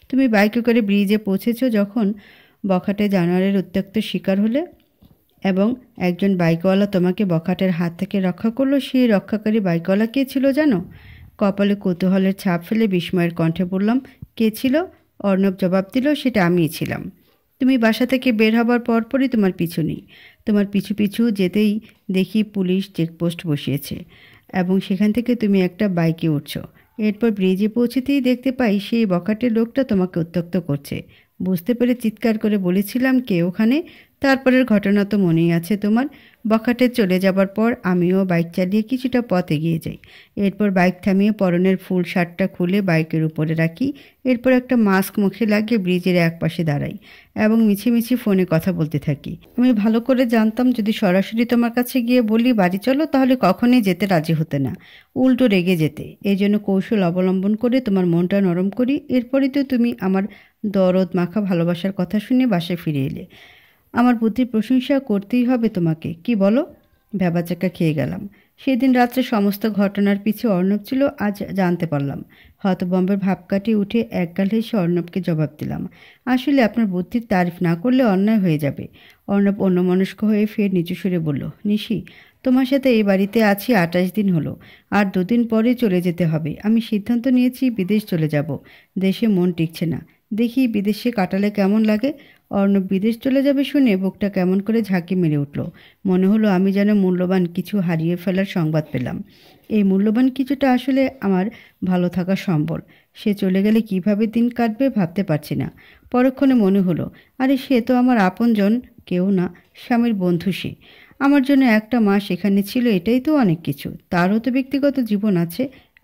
S1: তুমি বাইকে করে ব্রিজে পৌঁছেছ যখন বখাটে জানোয়ারের উত্ত্যক্ত শিকার হলে এবং একজন বাইকওয়ালা তোমাকে বখাটের হাত থেকে রক্ষা করলো। সেই রক্ষাকারী বাইকওয়ালা কে ছিল জানো? কপালে কৌতূহলের ছাপ ফেলে বিস্ময়ের কণ্ঠে বললাম, কে ছিল? অর্ণব জবাব দিল, সেটা আমিই ছিলাম। তুমি বাসা থেকে বের হবার পরপরই তোমার পিছু নেই। তোমার পিছু পিছু যেতেই দেখি পুলিশ চেকপোস্ট বসিয়েছে এবং সেখান থেকে তুমি একটা বাইকে উঠছো। এরপর ব্রিজে পৌঁছেতেই দেখতে পাই সেই বখাটে লোকটা তোমাকে উত্ত্যক্ত করছে। বুঝতে পেরে চিৎকার করে বলেছিলাম, কে ওখানে? তারপরের ঘটনা তো মনেই আছে তোমার। বখাটে চলে যাবার পর আমিও বাইক চালিয়ে কিছুটা পথ এগিয়ে যাই। এরপর বাইক থামিয়ে পরনের ফুল শার্টটা খুলে বাইকের উপরে রাখি। এরপর একটা মাস্ক মুখে লাগিয়ে ব্রিজের এক পাশে দাঁড়াই এবং মিছিমিছি ফোনে কথা বলতে থাকি। আমি ভালো করে জানতাম যদি সরাসরি তোমার কাছে গিয়ে বলি বাড়ি চলো, তাহলে কখনোই যেতে রাজি হতে না, উল্টো রেগে যেতে। এই জন্য কৌশল অবলম্বন করে তোমার মনটা নরম করি। এরপরই তো তুমি আমার দরদ মাখা ভালোবাসার কথা শুনে বাসায় ফিরে এলে। আমার বুদ্ধির প্রশংসা করতেই হবে তোমাকে, কি বলো? ভ্যাবাচাকা খেয়ে গেলাম। সেদিন রাত্রে সমস্ত ঘটনার পিছে অর্ণব ছিল আজ জানতে পারলাম। হতভম্বের ভাব কাটিয়ে উঠে একগাল হেসে অর্ণবকে জবাব দিলাম, আসলে আপনার বুদ্ধির তারিফ না করলে অন্যায় হয়ে যাবে। অর্ণব অন্যমনস্ক হয়ে ফের নিচু সুরে বলল, নিশি, তোমার সাথে এই বাড়িতে আছি 28 দিন হলো, আর 2 দিন পরে চলে যেতে হবে। আমি সিদ্ধান্ত নিয়েছি বিদেশ চলে যাব। দেশে মন টিকছে না, দেখি বিদেশে কাটালে কেমন লাগে। অর্ণব বিদেশ চলে যাবে শুনে বুকটা কেমন করে ঝাঁকি মেরে উঠল। মনে হলো আমি যেন মূল্যবান কিছু হারিয়ে ফেলার সংবাদ পেলাম। এই মূল্যবান কিছুটা আসলে আমার ভালো থাকার সম্বল। সে চলে গেলে কিভাবে দিন কাটবে ভাবতে পারছি না। পরক্ষণে মনে হলো, আরে সে তো আমার আপনজন কেউ না, স্বামীর বন্ধু সে। আমার জন্য একটা মাস এখানে ছিল, এটাই তো অনেক কিছু। তারও তো ব্যক্তিগত জীবন আছে।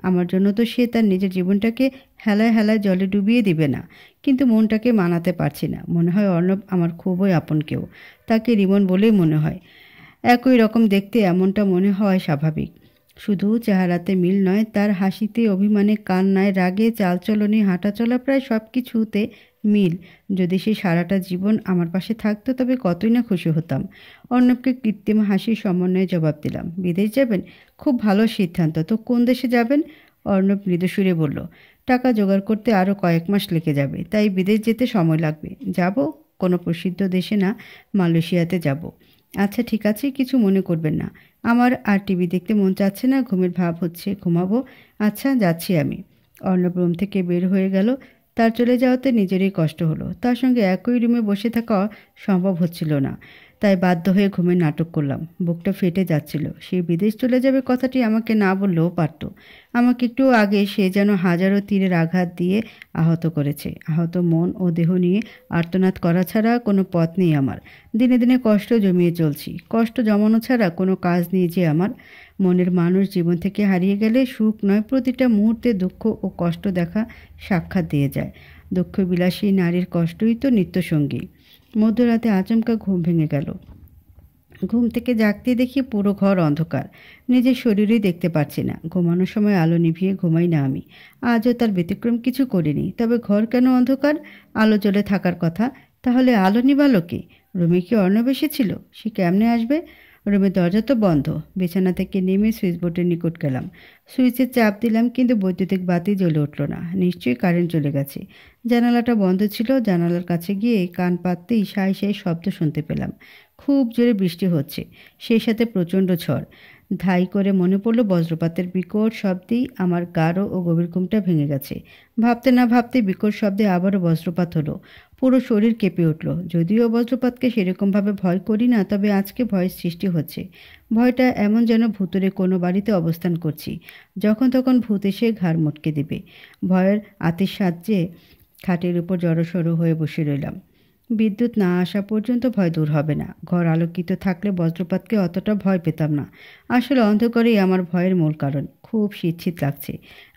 S1: আমার জন্য তো সে তার নিজের জীবনটাকে হেলায় হেলায় জলে ডুবিয়ে দিবে না। কিন্তু মনটাকে মানাতে পারছি না। মনে হয় অর্ণব আমার খুবই আপন কেউ। তাকে রিমন বলেই মনে হয়। একই রকম দেখতে, এমনটা মনে হয় স্বাভাবিক। শুধু চেহারাতে মিল নয়, তার হাসিতে, অভিমানে, কান্নায়, রাগে, চালচলনে, হাঁটাচলা, প্রায় সব কিছুতে মিল। যদি সে সারাটা জীবন আমার পাশে থাকতো তবে কতই না খুশি হতাম। অর্ণবকে কৃত্রিম হাসির সমন্বয়ে জবাব দিলাম, বিদেশ যাবেন? খুব ভালো সিদ্ধান্ত। তো কোন দেশে যাবেন? অর্ণব মৃদুসুরে বলল, টাকা জোগাড় করতে আরও কয়েক মাস লেগে যাবে, তাই বিদেশ যেতে সময় লাগবে। যাব কোনো প্রসিদ্ধ দেশে না, মালয়েশিয়াতে যাব। আচ্ছা ঠিক আছে, কিছু মনে করবেন না। আমার আর টিভি দেখতে মন চাচ্ছে না, ঘুমের ভাব হচ্ছে, ঘুমাবো। আচ্ছা যাচ্ছি আমি। অর্ণব রুম থেকে বের হয়ে গেল। তার চলে যাওয়াতে নিজেরই কষ্ট হলো। তার সঙ্গে একই রুমে বসে থাকা সম্ভব হচ্ছিল না। তাই বাধ্য হয়ে ঘুমের নাটক করলাম। বুকটা ফেটে যাচ্ছিল। সে বিদেশ চলে যাবে কথাটি আমাকে না বললেও পারত। আমাকে একটু আগে সে যেন হাজারো তীরের আঘাত দিয়ে আহত করেছে। আহত মন ও দেহ নিয়ে আর্তনাদ করা ছাড়া কোনো পথ নেই আমার। দিনে দিনে কষ্ট জমিয়ে চলছি। কষ্ট জমানো ছাড়া কোনো কাজ নেই যে আমার। মনের মানুষ জীবন থেকে হারিয়ে গেলে সুখ নয়, প্রতিটা মুহূর্তে দুঃখ ও কষ্ট দেখা সাক্ষাৎ দিয়ে যায়। দুঃখ বিলাসী নারীর কষ্টই তো নিত্যসঙ্গী। মধ্যরাতে আচমকা ঘুম ভেঙে গেল। ঘুম থেকে জাগতে দেখি পুরো ঘর অন্ধকার। নিজের শরীরই দেখতে পাচ্ছি না। ঘুমানোর সময় আলো নিভিয়ে ঘুমাই না আমি। আজও তার ব্যতিক্রম কিছু করিনি। তবে ঘর কেন অন্ধকার? আলো জ্বলে থাকার কথা। তাহলে আলো নিভালো কে? রুমে কি অর্ণব এসেছিল? সে কেমনে আসবে? রুমের দরজা তো বন্ধ। বিছানা থেকে নেমে সুইচ বোর্ডের নিকট গেলাম। সুইচে চাপ দিলাম, কিন্তু বৈদ্যুতিক বাতি জ্বলে উঠল না। নিশ্চয়ই কারেন্ট চলে গেছে। জানালাটা বন্ধ ছিল। জানালার কাছে গিয়ে কান পাততেই সাঁই সাঁই শব্দ শুনতে পেলাম। খুব জোরে বৃষ্টি হচ্ছে, সেই সাথে প্রচণ্ড ঝড়। ধাই করে মনে পড়ল বজ্রপাতের বিকট শব্দেই আমার গাঢ় ও গভীর ঘুমটা ভেঙে গেছে। ভাবতে না ভাবতে বিকট শব্দে আবারও বজ্রপাত হলো। পুরো শরীর কেঁপে উঠল। যদিও বজ্রপাতকে সেরকমভাবে ভয় করি না, তবে আজকে ভয়ের সৃষ্টি হচ্ছে। ভয়টা এমন যেন ভূতুরে কোনো বাড়িতে অবস্থান করছি, যখন তখন ভূত এসে ঘাড় মটকে দেবে। ভয়ের আতিশ সাহায্যে খাটের উপর জড়সড় হয়ে বসে রইলাম। বিদ্যুৎ না আসা পর্যন্ত ভয় দূর হবে না। ঘর আলোকিত থাকলে বজ্রপাতকে অতটা ভয় পেতাম না। আসলে অন্ধকারেই আমার ভয়ের মূল কারণ। খুব শীত শীত লাগছে।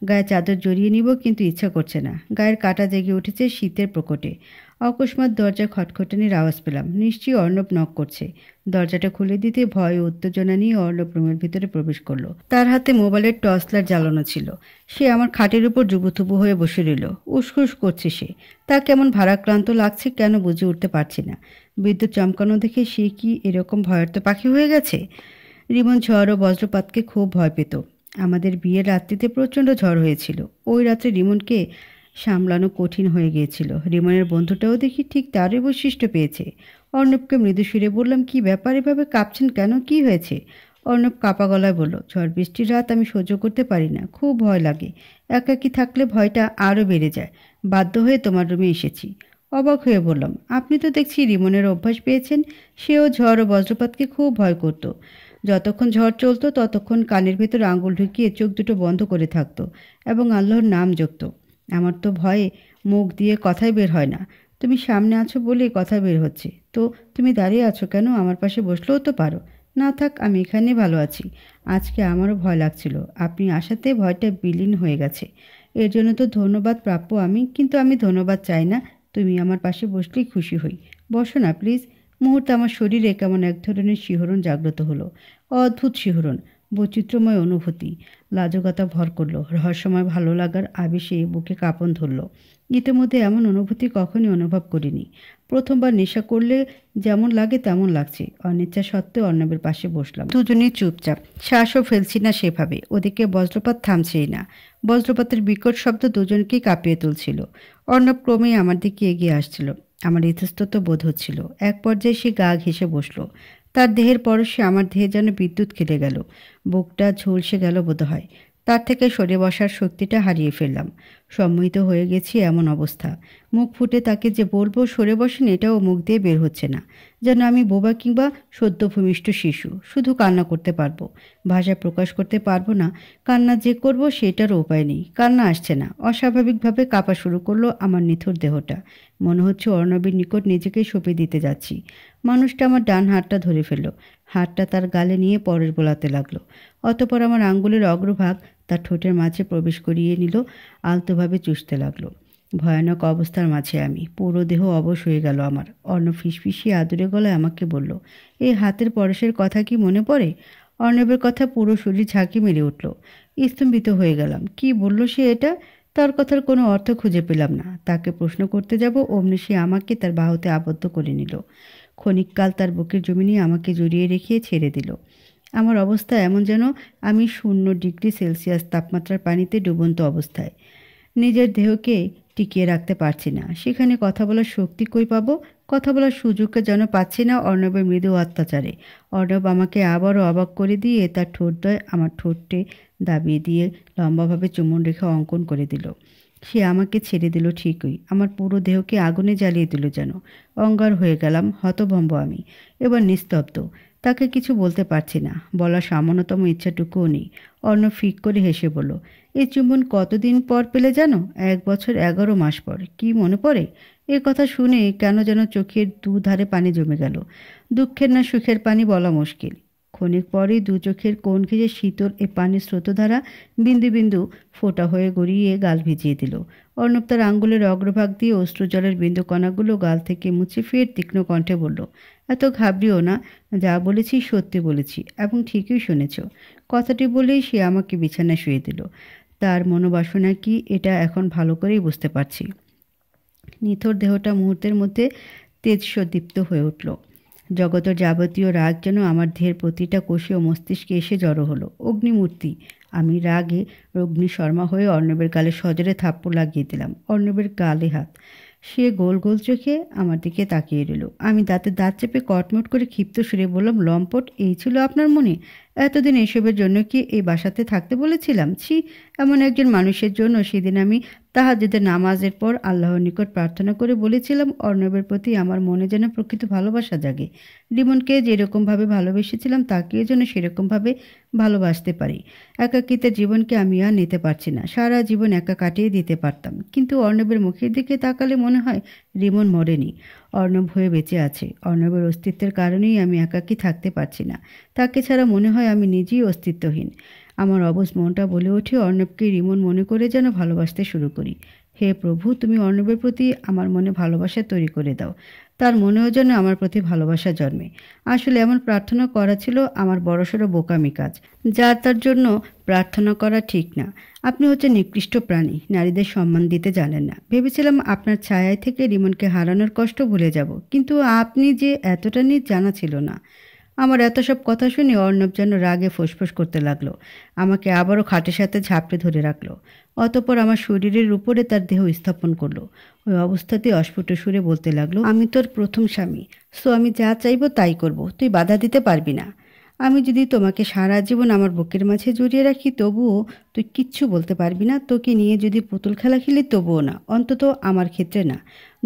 S1: গায়ে চাদর জড়িয়ে নিব, কিন্তু ইচ্ছা করছে না। গায়ের কাঁটা জেগে উঠেছে শীতের প্রকোটে। অকস্মাৎ দরজা খটখটানির আওয়াজ পেলাম। নিশ্চয়ই অর্ণব নক করছে। দরজাটা খুলে দিতে ভয় ও উত্তেজনা নিয়ে অর্ণব রুমের ভিতরে প্রবেশ করলো। তার হাতে মোবাইলের টর্চ লাইট জ্বালানো ছিল। সে আমার খাটের উপর জুবুথুবু হয়ে বসে রইল। উসখুস করছে সে। তা কেমন ভারাক্রান্ত লাগছে কেন বুঝে উঠতে পারছি না। বিদ্যুৎ চমকানো দেখে সে কি এরকম ভয়ার্ত পাখি হয়ে গেছে? রিমন ঝড় ও বজ্রপাতকে খুব ভয় পেত। আমাদের বিয়ের রাত্রিতে প্রচণ্ড ঝড় হয়েছিল। ওই রাত্রে রিমনকে সামলানো কঠিন হয়ে গিয়েছিল। রিমনের বন্ধুটাও দেখি ঠিক তারই বৈশিষ্ট্য পেয়েছে। অর্ণবকে মৃদু সুরে বললাম, কি ব্যাপার, এভাবে কাঁপছেন কেন? কি হয়েছে? অর্ণব কাঁপা গলায় বলল, ঝড় বৃষ্টির রাত আমি সহ্য করতে পারি না, খুব ভয় লাগে। একাকী থাকলে ভয়টা আরও বেড়ে যায়। বাধ্য হয়ে তোমার রুমে এসেছি। অবাক হয়ে বললাম, আপনি তো দেখছি রিমনের অভ্যাস পেয়েছেন। সেও ঝড় ও বজ্রপাতকে খুব ভয় করত। যতক্ষণ ঝড় চলতো ততক্ষণ কানের ভেতর আঙুল ঢুকিয়ে চোখ দুটো বন্ধ করে থাকতো এবং আল্লাহর নাম জপত। আমার তো ভয়ে মুখ দিয়ে কথাই বের হয় না। তুমি সামনে আছো বলেই কথা বের হচ্ছে। তো তুমি দাঁড়িয়ে আছো কেন? আমার পাশে বসলেও তো পারো। না থাক, আমি এখানে ভালো আছি। আজকে আমারও ভয় লাগছিল। আপনি আসাতে ভয়টা বিলীন হয়ে গেছে। এর জন্য তো ধন্যবাদ প্রাপ্য আমি, কিন্তু আমি ধন্যবাদ চাই না। তুমি আমার পাশে বসলেই খুশি হই। বসো না প্লিজ। মুহূর্তে আমার শরীরে কেমন এক ধরনের শিহরণ জাগ্রত হলো। অদ্ভুত শিহরণ, বৈচিত্র্যময় অনুভূতি। লাজুকতা ভর করলো। রহস্যময় ভালো লাগার আবেশে বুকে কাঁপন ধরল। ইতিমধ্যে এমন অনুভূতি কখনই অনুভব করিনি। প্রথমবার নেশা করলে যেমন লাগে তেমন লাগছে। অনিচ্ছা সত্ত্বেও অর্ণবের পাশে বসলাম। দুজনেই চুপচাপ, শ্বাসও ফেলছি না সেভাবে। ওদিকে বজ্রপাত থামছেই না। বজ্রপাতের বিকট শব্দ দুজনকেই কাঁপিয়ে তুলছিল। অর্ণব ক্রমেই আমার দিকে এগিয়ে আসছিল। আমার ইতস্তত বোধ হচ্ছিল। এক পর্যায়ে সে গা ঘেঁষে বসল। তার দেহের পরশে আমার দেহে যেন বিদ্যুৎ খেলে গেল। বুকটা ঝলসে গেল বোধহয়। তার থেকে সরে বসার শক্তিটা হারিয়ে ফেললাম। সম্মোহিত হয়ে গেছি এমন অবস্থা। মুখ ফুটে তাকে যে বলবো সরে বসেন, এটাও মুখ দিয়ে বের হচ্ছে না। যেন আমি বোবা কিংবা সদ্য ভূমিষ্ঠ শিশু, শুধু কান্না করতে পারবো, ভাষা প্রকাশ করতে পারবো না। কান্না যে করব সেটারও উপায় নেই। কান্না আসছে না। অস্বাভাবিকভাবে কাঁপা শুরু করলো আমার নিথর দেহটা। মনে হচ্ছে অর্ণবের নিকট নিজেকে সঁপে দিতে যাচ্ছি। মানুষটা আমার ডান হাতটা ধরে ফেলল। হাতটা তার গালে নিয়ে পরেশ বোলাতে লাগলো। অতপর আমার আঙ্গুলের অগ্রভাগ তার ঠোঁটের মাঝে প্রবেশ করিয়ে নিল, আলতোভাবে চুষতে লাগলো। ভয়ানক অবস্থার মাঝে আমি, পুরো দেহ অবশ হয়ে গেল আমার। অর্ণব ফিসফিসিয়ে আদুরে গলায় আমাকে বলল, এই হাতের পরশের কথা কি মনে পড়ে? অর্ণবের কথা পুরো শরীর ঝাঁকি মেরে উঠল। স্তম্ভিত হয়ে গেলাম। কি বলল সে এটা? তার কথার কোনো অর্থ খুঁজে পেলাম না। তাকে প্রশ্ন করতে যাব, অমনি সে আমাকে তার বাহুতে আবদ্ধ করে নিল। ক্ষণিককাল তার বুকের জমি আমাকে জড়িয়ে রেখে ছেড়ে দিল। আমার অবস্থা এমন যেন আমি 0°C তাপমাত্রার পানিতে ডুবন্ত অবস্থায়। নিজের দেহকে টিকিয়ে রাখতে পারছি না। সেখানে কথা বলার শক্তি কই পাবো? কথা বলার সুযোগকে যেন পাচ্ছি না অর্ণবের মৃদু অত্যাচারে। অর্ণব আমাকে আবারও অবাক করে দিয়ে তার ঠোঁটদ্বয় আমার ঠোঁটে দাবিয়ে দিয়ে লম্বাভাবে চুম্বন রেখা অঙ্কন করে দিল। সে আমাকে ছেড়ে দিল ঠিকই, আমার পুরো দেহকে আগুনে জ্বালিয়ে দিল যেন। অঙ্গার হয়ে গেলাম, হতভম্ব আমি। এবার নিস্তব্ধ। তাকে কিছু বলতে পারছি না, বলার সামান্যতম ইচ্ছাটুকুও নেই। অর্ণব ফিক করে হেসে বলল, এই চুম্বন কতদিন পর পেলে জানো? 1 বছর 11 মাস পর। কি মনে পড়ে? এ কথা শুনে কেন যেন চোখের দুধারে পানি জমে গেল। দুঃখের না সুখের পানি বলা মুশকিল। ক্ষণিক পরেই দু চোখের কোণ ঘেঁষে শীতল এ পানির স্রোতধারা বিন্দু বিন্দু ফোঁটা হয়ে গড়িয়ে গাল ভিজিয়ে দিল। অর্ণব তার আঙ্গুলের অগ্রভাগ দিয়ে অশ্রুজলের বিন্দু কণাগুলো গাল থেকে মুছে ফের তীক্ষ্ণ কণ্ঠে বলল, এত ঘাবড়িও না, যা বলেছি সত্যি বলেছি এবং ঠিকই শুনেছ। কথাটি বলেই সে আমাকে বিছানায় শুয়ে দিল। তার মনোবাসনা কি এটা এখন ভালো করেই বুঝতে পারছি। নিথর দেহটা মুহূর্তের মধ্যে তেজস্দীপ্ত হয়ে উঠল। জগতের যাবতীয় রাগ যেন আমার দেহের প্রতিটা কোষে ও মস্তিষ্কে এসে জড়ো হলো। অগ্নিমূর্তি। আমি রাগে অগ্নিশর্মা হয়ে অর্ণবের গালে সজোরে থাপ্পড় লাগিয়ে দিলাম। অর্ণবের গালে হাত। সে গোল গোল চোখে আমার দিকে তাকিয়ে রইল। আমি দাঁতে দাঁত চেপে কটমট করে ক্ষিপ্ত সুরে বললাম, লম্পট, এই ছিল আপনার মনে? এতদিন এসবের জন্য কি এই বাসাতে থাকতে বলেছিলাম? ছি, এমন একজন মানুষের জন্য সেদিন আমি তাহাজ্জুদের নামাজের পর আল্লাহর নিকট প্রার্থনা করে বলেছিলাম, অর্ণবের প্রতি আমার মনে যেন প্রকৃত ভালোবাসা জাগে। রিমনকে যেরকমভাবে ভালোবেসেছিলাম তাকেও যেন সেরকমভাবে ভালোবাসতে পারি। একাকিত্বের জীবনকে আমি আর নিতে পারছি না। সারা জীবন একা কাটিয়ে দিতে পারতাম, কিন্তু অর্ণবের মুখের দিকে তাকালে মনে হয় রিমন মরেনি, অর্ণব হয়ে বেঁচে আছে। অর্ণবের অস্তিত্বের কারণেই আমি একাকী থাকতে পারছি না। তাকে ছাড়া মনে হয় আমি নিজেই অস্তিত্বহীন। আমার অবশ মনটা বলে ওঠে অর্ণবকে রিমন মনে করে যেন ভালোবাসতে শুরু করি। হে প্রভু, তুমি অর্ণবের প্রতি আমার মনে ভালোবাসা তৈরি করে দাও। তার মনেও যেন আমার প্রতি ভালোবাসা জন্মে। আসলে এমন প্রার্থনা করা ছিল আমার বড়সড় বোকামি কাজ, যার তার জন্য প্রার্থনা করা ঠিক না। আপনি হচ্ছেন নিকৃষ্ট প্রাণী, নারীদের সম্মান দিতে জানেন না। ভেবেছিলাম আপনার ছায়ায় থেকে রিমনকে হারানোর কষ্ট ভুলে যাব, কিন্তু আপনি যে এতটা নিজ জানা ছিল না। আমার এত সব কথা শুনে অর্ণব যেন রাগে ফোঁসফোঁস করতে লাগলো। আমাকে আবারও খাটের সাথে ঝাপড়ে ধরে রাখলো। অতঃপর আমার শরীরের উপরে তার দেহ স্থাপন করলো। ওই অবস্থাতে অস্ফুট সুরে বলতে লাগলো, আমি তোর প্রথম স্বামী, সো আমি যা চাইবো তাই করব, তুই বাধা দিতে পারবি না। আমি যদি তোমাকে সারা জীবন আমার বুকের মাঝে জড়িয়ে রাখি তবুও তুই কিচ্ছু বলতে পারবি না। তোকে নিয়ে যদি পুতুল খেলা খেলি তবুও না, অন্তত আমার ক্ষেত্রে না।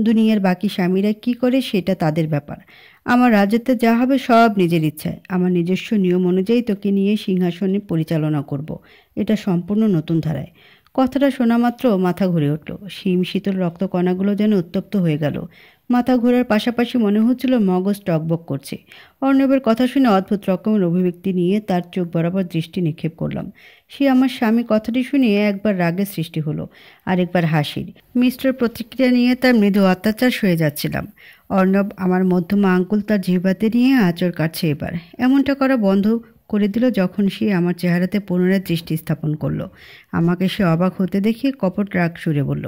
S1: দুনিয়ার বাকি স্বামীরা কি করে সেটা তাদের ব্যাপার। আমার রাজত্বে যা হবে সব নিজের ইচ্ছায়, আমার নিজস্ব নিয়ম অনুযায়ী তোকে নিয়ে সিংহাসনে পরিচালনা করব। এটা সম্পূর্ণ নতুন ধারায়। কথাটা শোনা মাত্র মাথা ঘুরে উঠল। শিম শীতল রক্তকণাগুলো যেন উত্তপ্ত হয়ে গেল। মাথা ঘোরার পাশাপাশি মনে হচ্ছিল মগজ টকবক করছে। অর্ণবের কথা শুনে অদ্ভুত রকমের অভিব্যক্তি নিয়ে তার চোখ বরাবর দৃষ্টি নিক্ষেপ করলাম। সে আমার স্বামী কথাটি শুনে একবার রাগের সৃষ্টি হলো, আরেকবার হাসির মিশ্র প্রতিক্রিয়া নিয়ে তার মৃদু অত্যাচার সয়ে যাচ্ছিলাম। অর্ণব আমার মধ্যমা আঙ্গুল তার জিহ্বাতে নিয়ে আঁচড় কাটছে। এবার এমনটা করা বন্ধ করে দিল যখন সে আমার চেহারাতে পুনরায় দৃষ্টি স্থাপন করলো। আমাকে সে অবাক হতে দেখে কপট রাগ সুরে বলল,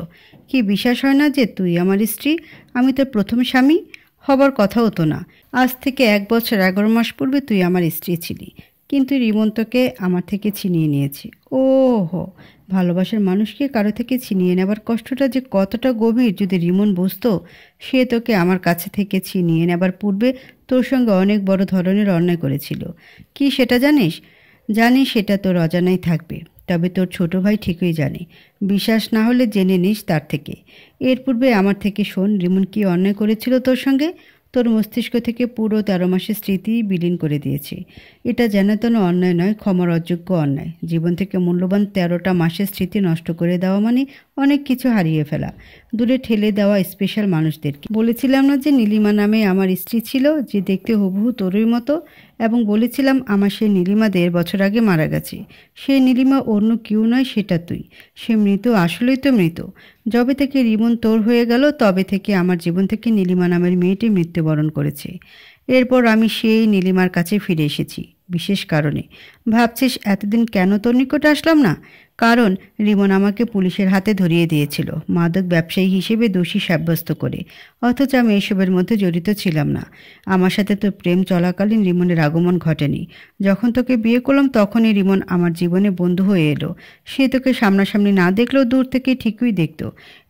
S1: কি বিশ্বাস হয় না যে তুই আমার স্ত্রী? আমি তোর প্রথম স্বামী? হবার কথা হতো না। আজ থেকে 1 বছর 11 মাস পূর্বে তুই আমার স্ত্রী ছিলি, কিন্তু রিমন তোকে আমার থেকে ছিনিয়ে নিয়েছে। ও হো, ভালোবাসার মানুষকে কারো থেকে ছিনিয়ে নেবার কষ্টটা যে কতটা গভীর যদি রিমন বুঝতো। সে তোকে আমার কাছে থেকে ছিনিয়ে নেবার পূর্বে তোর সঙ্গে অনেক বড় ধরনের অন্যায় করেছিল। কি সেটা জানিস? জানি, সেটা তোর অজানাই থাকবে। তবে তোর ছোট ভাই ঠিকই জানে। বিশ্বাস না হলে জেনে নিস তার থেকে। এর পূর্বে আমার থেকে শোন, রিমন কি অন্যায় করেছিল তোর সঙ্গে। তোর মস্তিষ্ক থেকে পুরো 13 মাসের স্মৃতি বিলীন করে দিয়েছে। এটা যেন তেন অন্যায় নয়, ক্ষমার অযোগ্য অন্যায়। জীবন থেকে মূল্যবান 13টা মাসের স্মৃতি নষ্ট করে দেওয়া মানে অনেক কিছু হারিয়ে ফেলা, দূরে ঠেলে দেওয়া স্পেশাল মানুষদেরকে। বলেছিলাম না যে নীলিমা নামে আমার স্ত্রী ছিল, যে দেখতে হুবহু তোরই মতো? এবং বলেছিলাম আমার সেই নীলিমা 1.5 বছর আগে মারা গেছে। সেই নীলিমা অন্য কেউ নয়, সেটা তুই। সে মৃত, আসলেই তো মৃত। যবে থেকে রিমন তোর হয়ে গেল তবে থেকে আমার জীবন থেকে নীলিমা নামের মেয়েটি মৃত্যুবরণ করেছে। এরপর আমি সেই নীলিমার কাছে ফিরে এসেছি বিশেষ কারণে। ভাবছিস এতদিন কেন তোর নিকট আসলাম না? কারণ রিমন আমাকে পুলিশের হাতে ধরিয়ে দিয়েছিল মাদক ব্যবসায়ী হিসেবে দোষী সাব্যস্ত করে। অথচ আমি এসবের মধ্যে জড়িত ছিলাম না। আমার সাথে তোর প্রেম চলাকালীন রিমনের আগমন ঘটেনি। যখন তোকে বিয়ে করলাম তখনই রিমন আমার জীবনে বন্ধু হয়ে এলো। সে তোকে সামনাসামনি না দেখলেও দূর থেকে ঠিকই দেখতো,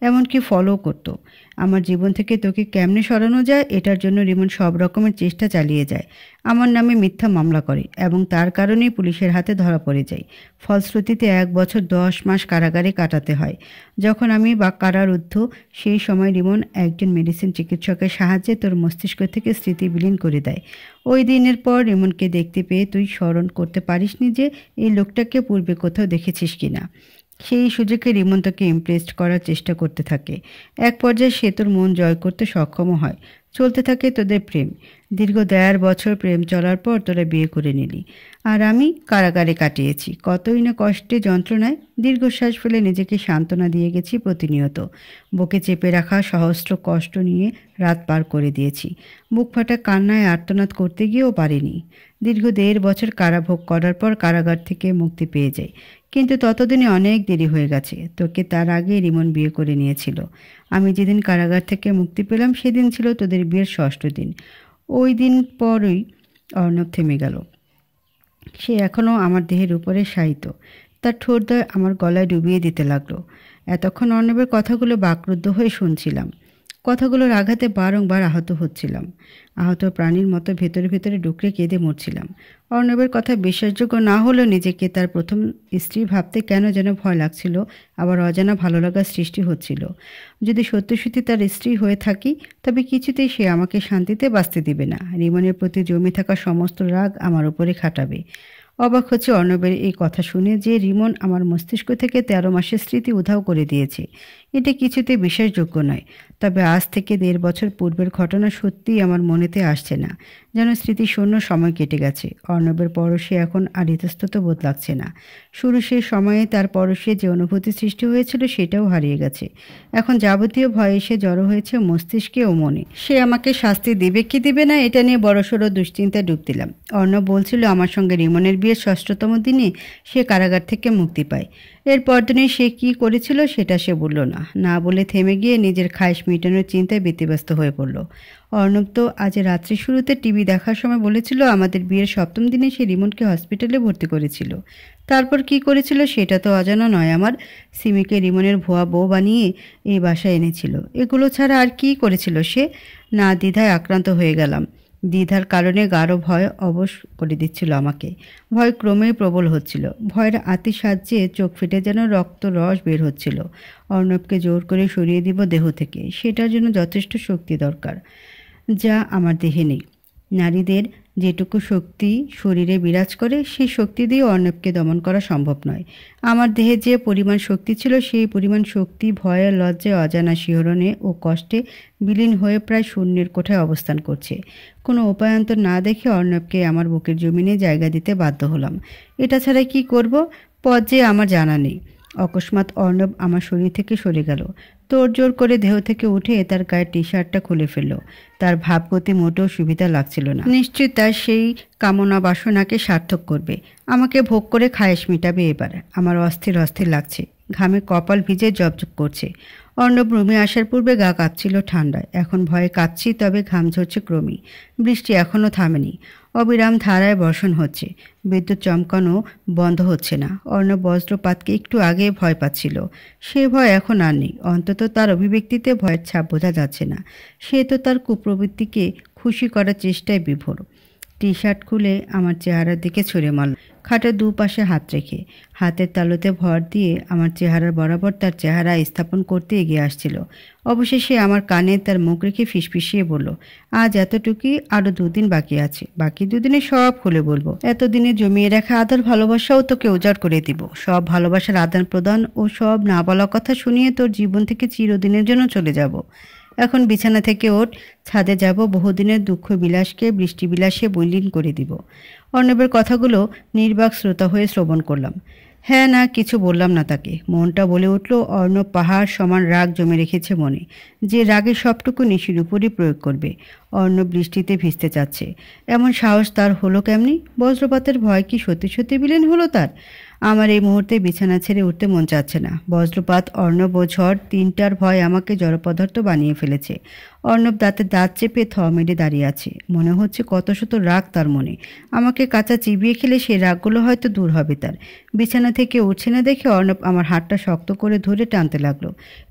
S1: এমনকি ফলো করতো। আমার জীবন থেকে তোকে কেমনে সরানো যায় এটার জন্য রিমন সব রকমের চেষ্টা চালিয়ে যায়। আমার নামে মিথ্যা মামলা করে এবং তার কারণেই পুলিশের হাতে ধরা পড়ে যায়। ফলশ্রুতিতে 1 বছর 10 মাস কারাগারে কাটাতে হয়। যখন আমি কারারুদ্ধ, সেই সময় রিমন একজন মেডিসিন চিকিৎসকের সাহায্যে তোর মস্তিষ্ক থেকে স্মৃতি বিলীন করে দেয়। ওই দিনের পর রিমনকে দেখতে পেয়ে তুই স্মরণ করতে পারিসনি যে এই লোকটাকে পূর্বে কোথাও দেখেছিস কিনা। সেই সুযোগে রিমন তোকে ইমপ্রেসড করার চেষ্টা করতে থাকে। এক পর্যায়ে সে তোর মন জয় করতে সক্ষমও হয়। চলতে থাকে তোদের প্রেম। দীর্ঘ 1.5 বছর প্রেম চলার পর তোরা বিয়ে করে নিলি। আর আমি কারাগারে কাটিয়েছি কতই না কষ্টে, যন্ত্রণায়। দীর্ঘশ্বাস ফেলে নিজেকে সান্ত্বনা দিয়ে গেছি প্রতিনিয়ত। বুকে চেপে রাখা সহস্র কষ্ট নিয়ে রাত পার করে দিয়েছি। বুক ফাটা কান্নায় আর্তনাদ করতে গিয়েও পারিনি। দীর্ঘ 1.5 বছর কারাভোগ করার পর কারাগার থেকে মুক্তি পেয়ে যাই। কিন্তু ততদিনে অনেক দেরি হয়ে গেছে। তোকে তার আগে রিমন বিয়ে করে নিয়েছিল। আমি যেদিন কারাগার থেকে মুক্তি পেলাম সেদিন ছিল তোদের বিয়ের 6ষ্ঠ দিন। ওই দিন পরই অর্ণব থেমে গেল। সে এখনও আমার দেহের উপরে শায়িত। তার ঠোঁটদ্বয় আমার গলায় ডুবিয়ে দিতে লাগলো। এতক্ষণ অর্ণবের কথাগুলো বাকরুদ্ধ হয়ে শুনছিলাম। কথাগুলোর আঘাতে বারংবার আহত হচ্ছিলাম। আহত প্রাণীর মতো ভেতরে ভেতরে ডুকরে কেঁদে মরছিলাম। অর্ণবের কথা বিশ্বাসযোগ্য না হলেও নিজেকে তার প্রথম স্ত্রী ভাবতে কেন যেন ভয় লাগছিল, আবার অজানা ভালো লাগার সৃষ্টি হচ্ছিল। যদি সত্যি সত্যি তার স্ত্রী হয়ে থাকি তবে কিছুতেই সে আমাকে শান্তিতে বাঁচতে দিবে না। রিমনের প্রতি জমে থাকা সমস্ত রাগ আমার উপরে খাটাবে। অবাক হচ্ছে অর্ণবের এই কথা শুনে যে রিমন আমার মস্তিষ্ক থেকে 13 মাসের স্মৃতি উধাও করে দিয়েছে। এটা কিছুতে বিশ্বাসযোগ্য নয়। তবে আজ থেকে 1.5 বছর পূর্বের ঘটনা সত্যিই আমার মনেতে আসছে না। যেন স্মৃতিশূন্য সময় কেটে গেছে। অর্ণবের পরশে এখন আর ইতস্তত বোধ লাগছে না। শুরু শেষ সময়ে তার পরশে যে অনুভূতি সৃষ্টি হয়েছিল সেটাও হারিয়ে গেছে। এখন যাবতীয় ভয় এসে জড়ো হয়েছে মস্তিষ্কে ও মনে। সে আমাকে শাস্তি দেবে কি দেবে না এটা নিয়ে বড়সড় দুশ্চিন্তায় ডুব দিলাম। অর্ণব বলছিল আমার সঙ্গে রিমনের বিয়ের 6ষ্ঠতম দিনে সে কারাগার থেকে মুক্তি পায়। এর পরদিনে সে কি করেছিল সেটা সে বলল না। না বলে থেমে গিয়ে নিজের খায়েশ মেটানোর চিন্তায় ব্যতিব্যস্ত হয়ে পড়ল। অর্ণব তো আজ রাত্রি শুরুতে টিভি দেখার সময় বলেছিল আমাদের বিয়ের 7ম দিনে সে রিমনকে হসপিটালে ভর্তি করেছিল। তারপর কি করেছিল সেটা তো অজানা নয় আমার। সিমিকে রিমনের ভুয়া বউ বানিয়ে এই বাসায় এনেছিল। এগুলো ছাড়া আর কি করেছিল সে? না দ্বিধায় আক্রান্ত হয়ে গেলাম। দ্বিধার কারণে গাঢ় ভয় অবশ করে দিচ্ছিল আমাকে। ভয় ক্রমেই প্রবল হচ্ছিল। ভয়ের আতি সাহায্যে চোখ ফেটে যেন রক্ত রস বের হচ্ছিল। অর্ণবকে জোর করে সরিয়ে দিব দেহ থেকে। সেটার জন্য যথেষ্ট শক্তি দরকার, যা আমার দেহে নেই। নারীদের যেটুকু শক্তি শরীরে বিরাজ করে সেই শক্তি দিয়ে অর্ণবকে দমন করা সম্ভব নয়। আমার দেহে যে পরিমাণ শক্তি ছিল সেই পরিমাণ শক্তি ভয়ে, লজ্জায়, অজানা শিহরণে ও কষ্টে বিলীন হয়ে প্রায় শূন্যের কোঠায় অবস্থান করছে। কোনো উপায়ান্তর না দেখে অর্ণবকে আমার বুকের জমিনে জায়গা দিতে বাধ্য হলাম। এটা ছাড়া কি করব? পথ যে আমার জানা নেই। অকস্মাৎ অর্ণব আমার শরীর থেকে সরে গেল। তোড়জোড় করে দেহ থেকে উঠে তার গায়ের টি শার্টটা খুলে ফেলল। তার ভাবগতি মোটেও সুবিধা লাগছিল না। নিশ্চয়ই তার সেই কামনা বাসনাকে সার্থক করবে, আমাকে ভোগ করে খায়েশ মিটাবে এবার। আমার অস্থির অস্থির লাগছে, ঘামে কপাল ভিজে জবজব করছে। অর্ণব রুমে আসার পূর্বে গা কাঁপছিল ঠান্ডায়, এখন ভয়ে কাঁপছি, তবে ঘাম ঝরছে ক্রমেই। বৃষ্টি এখনও থামেনি, অবিরাম ধারায় বর্ষণ হচ্ছে, বিদ্যুৎ চমকানো বন্ধ হচ্ছে না। অর্ণব বজ্রপাতকে একটু আগে ভয় পাচ্ছিল, সে ভয় এখন আর নেই। অন্তত তার অভিব্যক্তিতে ভয়ের ছাপ বোঝা যাচ্ছে না। সে তো তার কুপ্রবৃত্তিকে খুশি করার চেষ্টায় বিভোর। টি শার্ট খুলে আমার চেহারার দিকে ছুঁড়ে মারল, খাটের দুপাশে হাত রেখে। হাতের তালুতে ভর দিয়ে আমার চেহারার বরাবর তার চেহারা স্থাপন করতে এগিয়ে আসছিল। অবশেষে আমার কানে তার মুখ রেখে ফিসফিসিয়ে বলল, আজ এতটুকুই, আরও 2 দিন বাকি আছে, বাকি 2 দিনে সব খুলে বলবো। এতদিনে জমিয়ে রাখা আদার ভালোবাসাও তোকে উজাড় করে দিব। সব ভালোবাসার আদান প্রদান ও সব না বলা কথা শুনিয়ে তোর জীবন থেকে চিরদিনের জন্য চলে যাব। এখন বিছানা থেকে ওঠ, ছাদে যাব, বহুদিনের দুঃখ বিলাসকে বৃষ্টি বিলাসে বৈলীন করে দিব। অর্ণবের কথাগুলো নির্বাক শ্রোতা হয়ে শ্রবণ করলাম। হ্যাঁ না কিছু বললাম না তাকে। মনটা বলে উঠল, অর্ণব পাহাড় সমান রাগ জমে রেখেছে মনে, যে রাগের সবটুকু নিশির উপরই প্রয়োগ করবে। অর্ণব বৃষ্টিতে ভিজতে চাচ্ছে, এমন সাহস তার হলো কেমনি? বজ্রপাতের ভয় কি সত্যি সত্যি বিলীন হলো তার? আমার এই মুহূর্তে বিছানা ছেড়ে উঠতে মন চাচ্ছে না। বজ্রপাত, অর্ণব ও ঝড়, তিনটার ভয় আমাকে জড়পদার্থ বানিয়ে ফেলেছে। অর্ণব দাঁতে দাঁত চেপে থ মেরে দাঁড়িয়ে আছে। মনে হচ্ছে কত শত রাগ তার মনে। আমাকে কাঁচা চিবিয়ে খেলে সেই রাগগুলো হয়তো দূর হবে তার। বিছানা থেকে উঠছে না দেখে অর্ণব আমার হাতটা শক্ত করে ধরে টানতে লাগলো।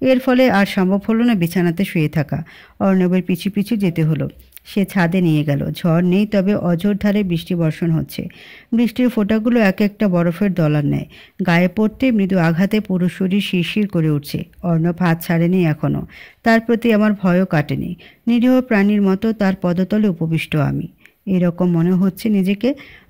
S1: এর ফলে আর সম্ভব হলো না বিছানাতে শুয়ে থাকা। অর্ণবের পিছু পিছু যেতে হলো। সে ছাদে নিয়ে গেল। ঝড় নেই, তবে অঝোর ধারে বৃষ্টি বর্ষণ হচ্ছে। বৃষ্টির ফোঁটাগুলো এক একটা বরফের দলার নেয়। গায়ে পড়তে মৃদু আঘাতে পুরো শরীর শিরশির করে উঠছে। অর্ণব হাত ছাড়েনি এখনও। তার প্রতি আমার ভয়ও কাটেনি। নিরীহ প্রাণীর মতো তার পদতলে উপবিষ্ট আমি। এরকম মনে হচ্ছে নিজেকে,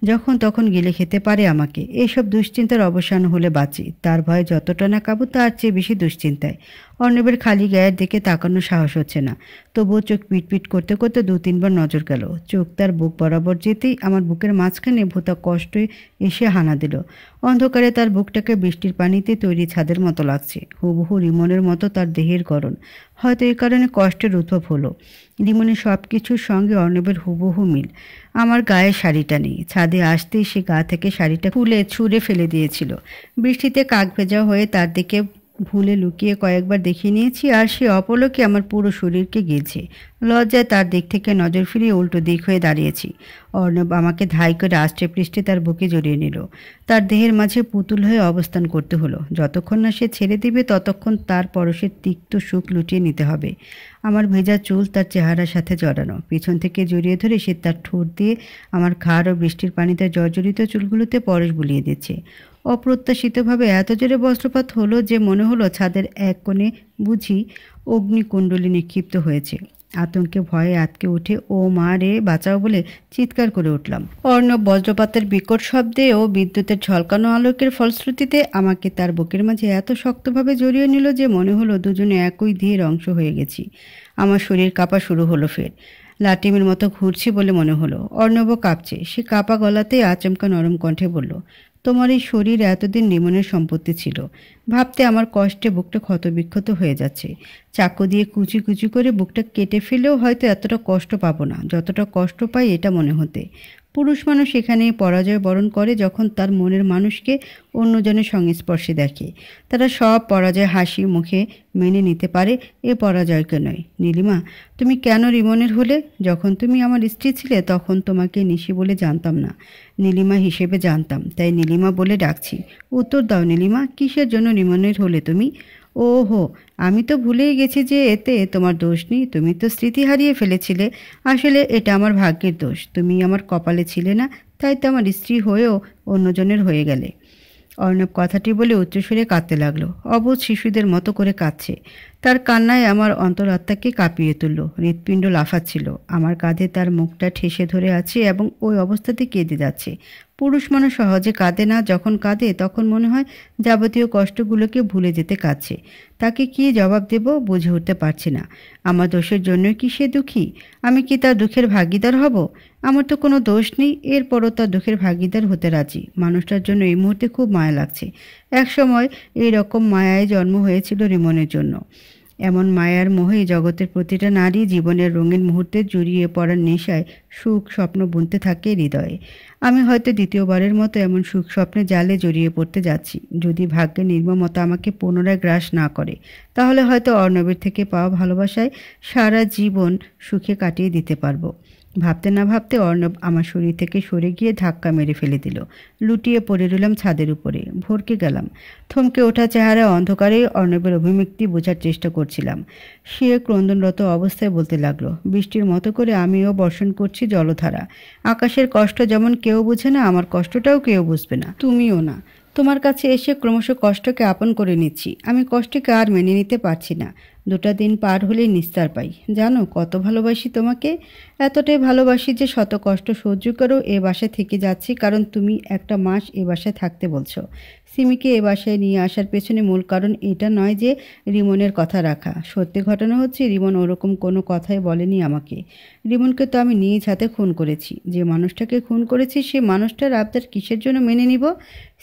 S1: যখন তখন গিলে খেতে পারে আমাকে। এইসব দুশ্চিন্তার অবসান হলে বাঁচি। তার ভয় যতটা না কাবু, তার চেয়ে বেশি দুশ্চিন্তায়। অর্ণবের খালি গায়ের দিকে তাকানোর সাহস হচ্ছে না। তবুও চোখ পিটপিট করতে করতে 2-3 বার নজর গেল। চোখ তার বুক বরাবর যেতেই আমার বুকের মাঝখানে ভূতা কষ্টে এসে হানা দিল। অন্ধকারে তার বুকটাকে বৃষ্টির পানিতে তৈরি ছাদের মতো লাগছে। হুবহু রিমনের মতো তার দেহের গড়ন। হয়তো এই কারণে কষ্টের উদ্ভব হলো। রিমনের সব কিছুর সঙ্গে অর্ণবের হুবহু মিল। আমার গায়ে শাড়িটা নেই। ছাদে আসতেই সে গা থেকে শাড়িটা খুলে ছুঁড়ে ফেলে দিয়েছিল। বৃষ্টিতে কাক ভেজা হয়ে তার দিকে ভুলে লুকিয়ে কয়েকবার দেখে নিয়েছি, আর সে অপলকে আমার পুরো শরীরকে গিলছে। লজ্জায় তার দিক থেকে নজর ফিরিয়ে উল্টো দিক হয়ে দাঁড়িয়েছি। অর্ণব আমাকে ধাই করে আষ্টে পৃষ্ঠে তার বুকে জড়িয়ে নিল। তার দেহের মাঝে পুতুল হয়ে অবস্থান করতে হলো। যতক্ষণ না সে ছেড়ে দিবে ততক্ষণ তার পরশের তিক্ত সুখ লুটিয়ে নিতে হবে। আমার ভেজা চুল তার চেহারার সাথে জড়ানো। পিছন থেকে জড়িয়ে ধরে সে তার ঠোঁট দিয়ে আমার ঘাড় ও বৃষ্টির পানিতে জর্জরিত চুলগুলোতে পরশ বুলিয়ে দিচ্ছে। অপ্রত্যাশিতভাবে এত জোরে বজ্রপাত হলো যে মনে হলো ছাদের এক কোণে বুঝি অগ্নিকুণ্ডলী নিক্ষিপ্ত হয়েছে। আতঙ্কে ভয়ে আটকে উঠে ও মা রে বাঁচাও বলে চিৎকার করে উঠলাম। অর্ণব বজ্রপাতের বিকট শব্দে ও বিদ্যুতের ঝলকানো আলোকের ফলশ্রুতিতে আমাকে তার বুকের মাঝে এত শক্তভাবে জড়িয়ে নিল যে মনে হলো দুজনে একই দেহের অংশ হয়ে গেছি। আমার শরীর কাঁপা শুরু হলো ফের। লাটিমের মতো ঘুরছি বলে মনে হলো। অর্ণবও কাঁপছে। সে কাঁপা গলাতে আচমকা নরম কণ্ঠে বলল, তোমার এই শরীর এতদিন লিমনের সম্পত্তি ছিল। ভাবতে আমার কষ্টে বুকটা ক্ষতবিক্ষত হয়ে যাচ্ছে। চাকু দিয়ে কুচি কুচি করে বুকটা কেটে ফেলেও হয়তো এতটা কষ্ট পাবো না যতটা কষ্ট পাই এটা মনে হতে। পুরুষ মানুষ এখানে পরাজয় বরণ করে যখন তার মনের মানুষকে অন্যজনের সংস্পর্শে দেখে। তারা সব পরাজয় হাসি মুখে মেনে নিতে পারে, এ পরাজয়কে নয়। নীলিমা, তুমি কেন রিমনের হলে? যখন তুমি আমার স্ত্রী ছিলে তখন তোমাকে নিশি বলে জানতাম না, নীলিমা হিসেবে জানতাম, তাই নীলিমা বলে ডাকছি। উত্তর দাও নীলিমা, কিসের জন্য রিমনের হলে তুমি? ওহো, আমি তো ভুলেই গেছি যে এতে তোমার দোষ নেই। তুমি তো স্মৃতি হারিয়ে ফেলেছিলে। আসলে এটা আমার ভাগ্যের দোষ। তুমি আমার কপালে ছিলে না, তাই তো আমার স্ত্রী হয়েও অন্যজনের হয়ে গেলে। অর্ণব কথাটি বলে উচ্চস্বরে কাঁদতে লাগলো। অবুঝ শিশুদের মতো করে কাঁদছে। তার কান্নায় আমার অন্তরাত্মাকে কাঁপিয়ে তুলল। হৃৎপিণ্ড লাফাচ্ছিল। আমার কাঁধে তার মুখটা ঠেসে ধরে আছে এবং ওই অবস্থাতে কেঁদে যাচ্ছে। পুরুষ মানুষ সহজে কাঁদে না। যখন কাঁদে তখন মনে হয় যাবতীয় কষ্টগুলোকে ভুলে যেতে কাঁদছে। তাকে কি জবাব দেব বুঝে উঠতে পারছি না। আমার দোষের জন্যই কি সে দুঃখী? আমি কি তার দুঃখের ভাগিদার হব? আমার তো কোনো দোষ নেই, এরপরও তার দুঃখের ভাগিদার হতে রাজি। মানুষটার জন্য এই মুহূর্তে খুব মায়া লাগছে। এক সময় এই রকম মায়ায় জন্ম হয়েছিল রিমনের জন্য। এমন মায়ার মোহে জগতের প্রতিটা নারী জীবনের রঙিন মুহূর্তে জড়িয়ে পড়ার নেশায় সুখ স্বপ্ন বুনতে থাকে হৃদয়ে। আমি হয়তো দ্বিতীয়বারের মতো এমন সুখ স্বপ্নে জালে জড়িয়ে পড়তে যাচ্ছি। যদি ভাগ্যের নির্মমতা আমাকে পুনরায় গ্রাস না করে, তাহলে হয়তো অর্ণবের থেকে পাওয়া ভালোবাসায় সারা জীবন সুখে কাটিয়ে দিতে পারবো। ভাবতে না ভাবতে অর্ণব আমার শরীর থেকে সরে গিয়ে ধাক্কা মেরে ফেলে দিল। লুটিয়ে পড়ে রইলাম ছাদের উপরে। ভরকে গেলাম। থমকে ওঠা চেহারা অন্ধকারে অর্ণবের অভিব্যক্তি বোঝার চেষ্টা করছিলাম। সে ক্রন্দনরত অবস্থায় বলতে লাগলো, বৃষ্টির মতো করে আমিও বর্ষণ করছি জলধারা। আকাশের কষ্ট যেমন কেউ বুঝে না, আমার কষ্টটাও কেউ বুঝবে না, তুমিও না। তোমার কাছে এসে ক্রমশ কষ্টকে আপন করে নিচ্ছি। আমি কষ্টকে আর মেনে নিতে পারছি না। 2টা দিন পার হলেই নিস্তার পাই। জানো কত ভালোবাসি তোমাকে। এতটাই ভালোবাসি যে শত কষ্ট সহ্য করেও এ বাসায় থেকে যাচ্ছি, কারণ তুমি একটা মাস এ বাসায় থাকতে বলছো। সিমিকে এ বাসায় নিয়ে আসার পেছনে মূল কারণ এটা নয় যে রিমনের কথা রাখা। সত্যি ঘটনা হচ্ছে রিমন ওরকম কোনো কথাই বলেনি আমাকে। রিমনকে তো আমি নিজ হাতে খুন করেছি। যে মানুষটাকে খুন করেছি সে মানুষটার আবদার কিসের জন্য মেনে নিব?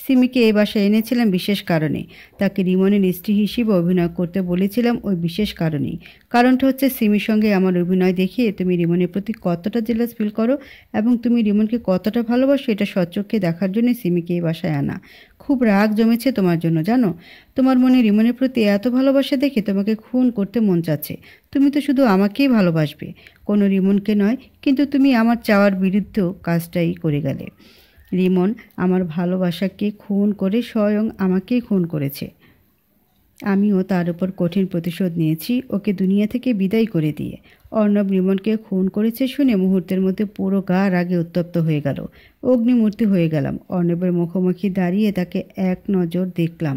S1: সিমিকে এই বাসায় এনেছিলাম বিশেষ কারণে। তাকে রিমনের স্ত্রী হিসেবে অভিনয় করতে বলেছিলাম ওই বিশেষ কারণেই। কারণটা হচ্ছে সিমির সঙ্গে আমার অভিনয় দেখিয়ে তুমি রিমনের প্রতি কতটা জেলাস ফিল করো এবং তুমি রিমনকে কতটা ভালোবাসো এটা সচক্ষে দেখার জন্য সিমিকে এই বাসায় আনা। খুব রাগ জমেছে তোমার জন্য জানো। তোমার মনে রিমনের প্রতি এত ভালোবাসা দেখে তোমাকে খুন করতে মন চাচ্ছে। তুমি তো শুধু আমাকেই ভালোবাসবে, কোনো রিমনকে নয়, কিন্তু তুমি আমার চাওয়ার বিরুদ্ধেও কাজটাই করে গেলে। রিমন আমার ভালোবাসাকে খুন করে স্বয়ং আমাকেই খুন করেছে। আমিও তার উপর কঠিন প্রতিশোধ নিয়েছি, ওকে দুনিয়া থেকে বিদায় করে দিয়ে। অর্ণব রিমনকে খুন করেছে শুনে মুহূর্তের মধ্যে পুরো গা রাগে উত্তপ্ত হয়ে গেল। অগ্নিমূর্তি হয়ে গেলাম। অর্ণবের মুখোমুখি দাঁড়িয়ে তাকে এক নজর দেখলাম।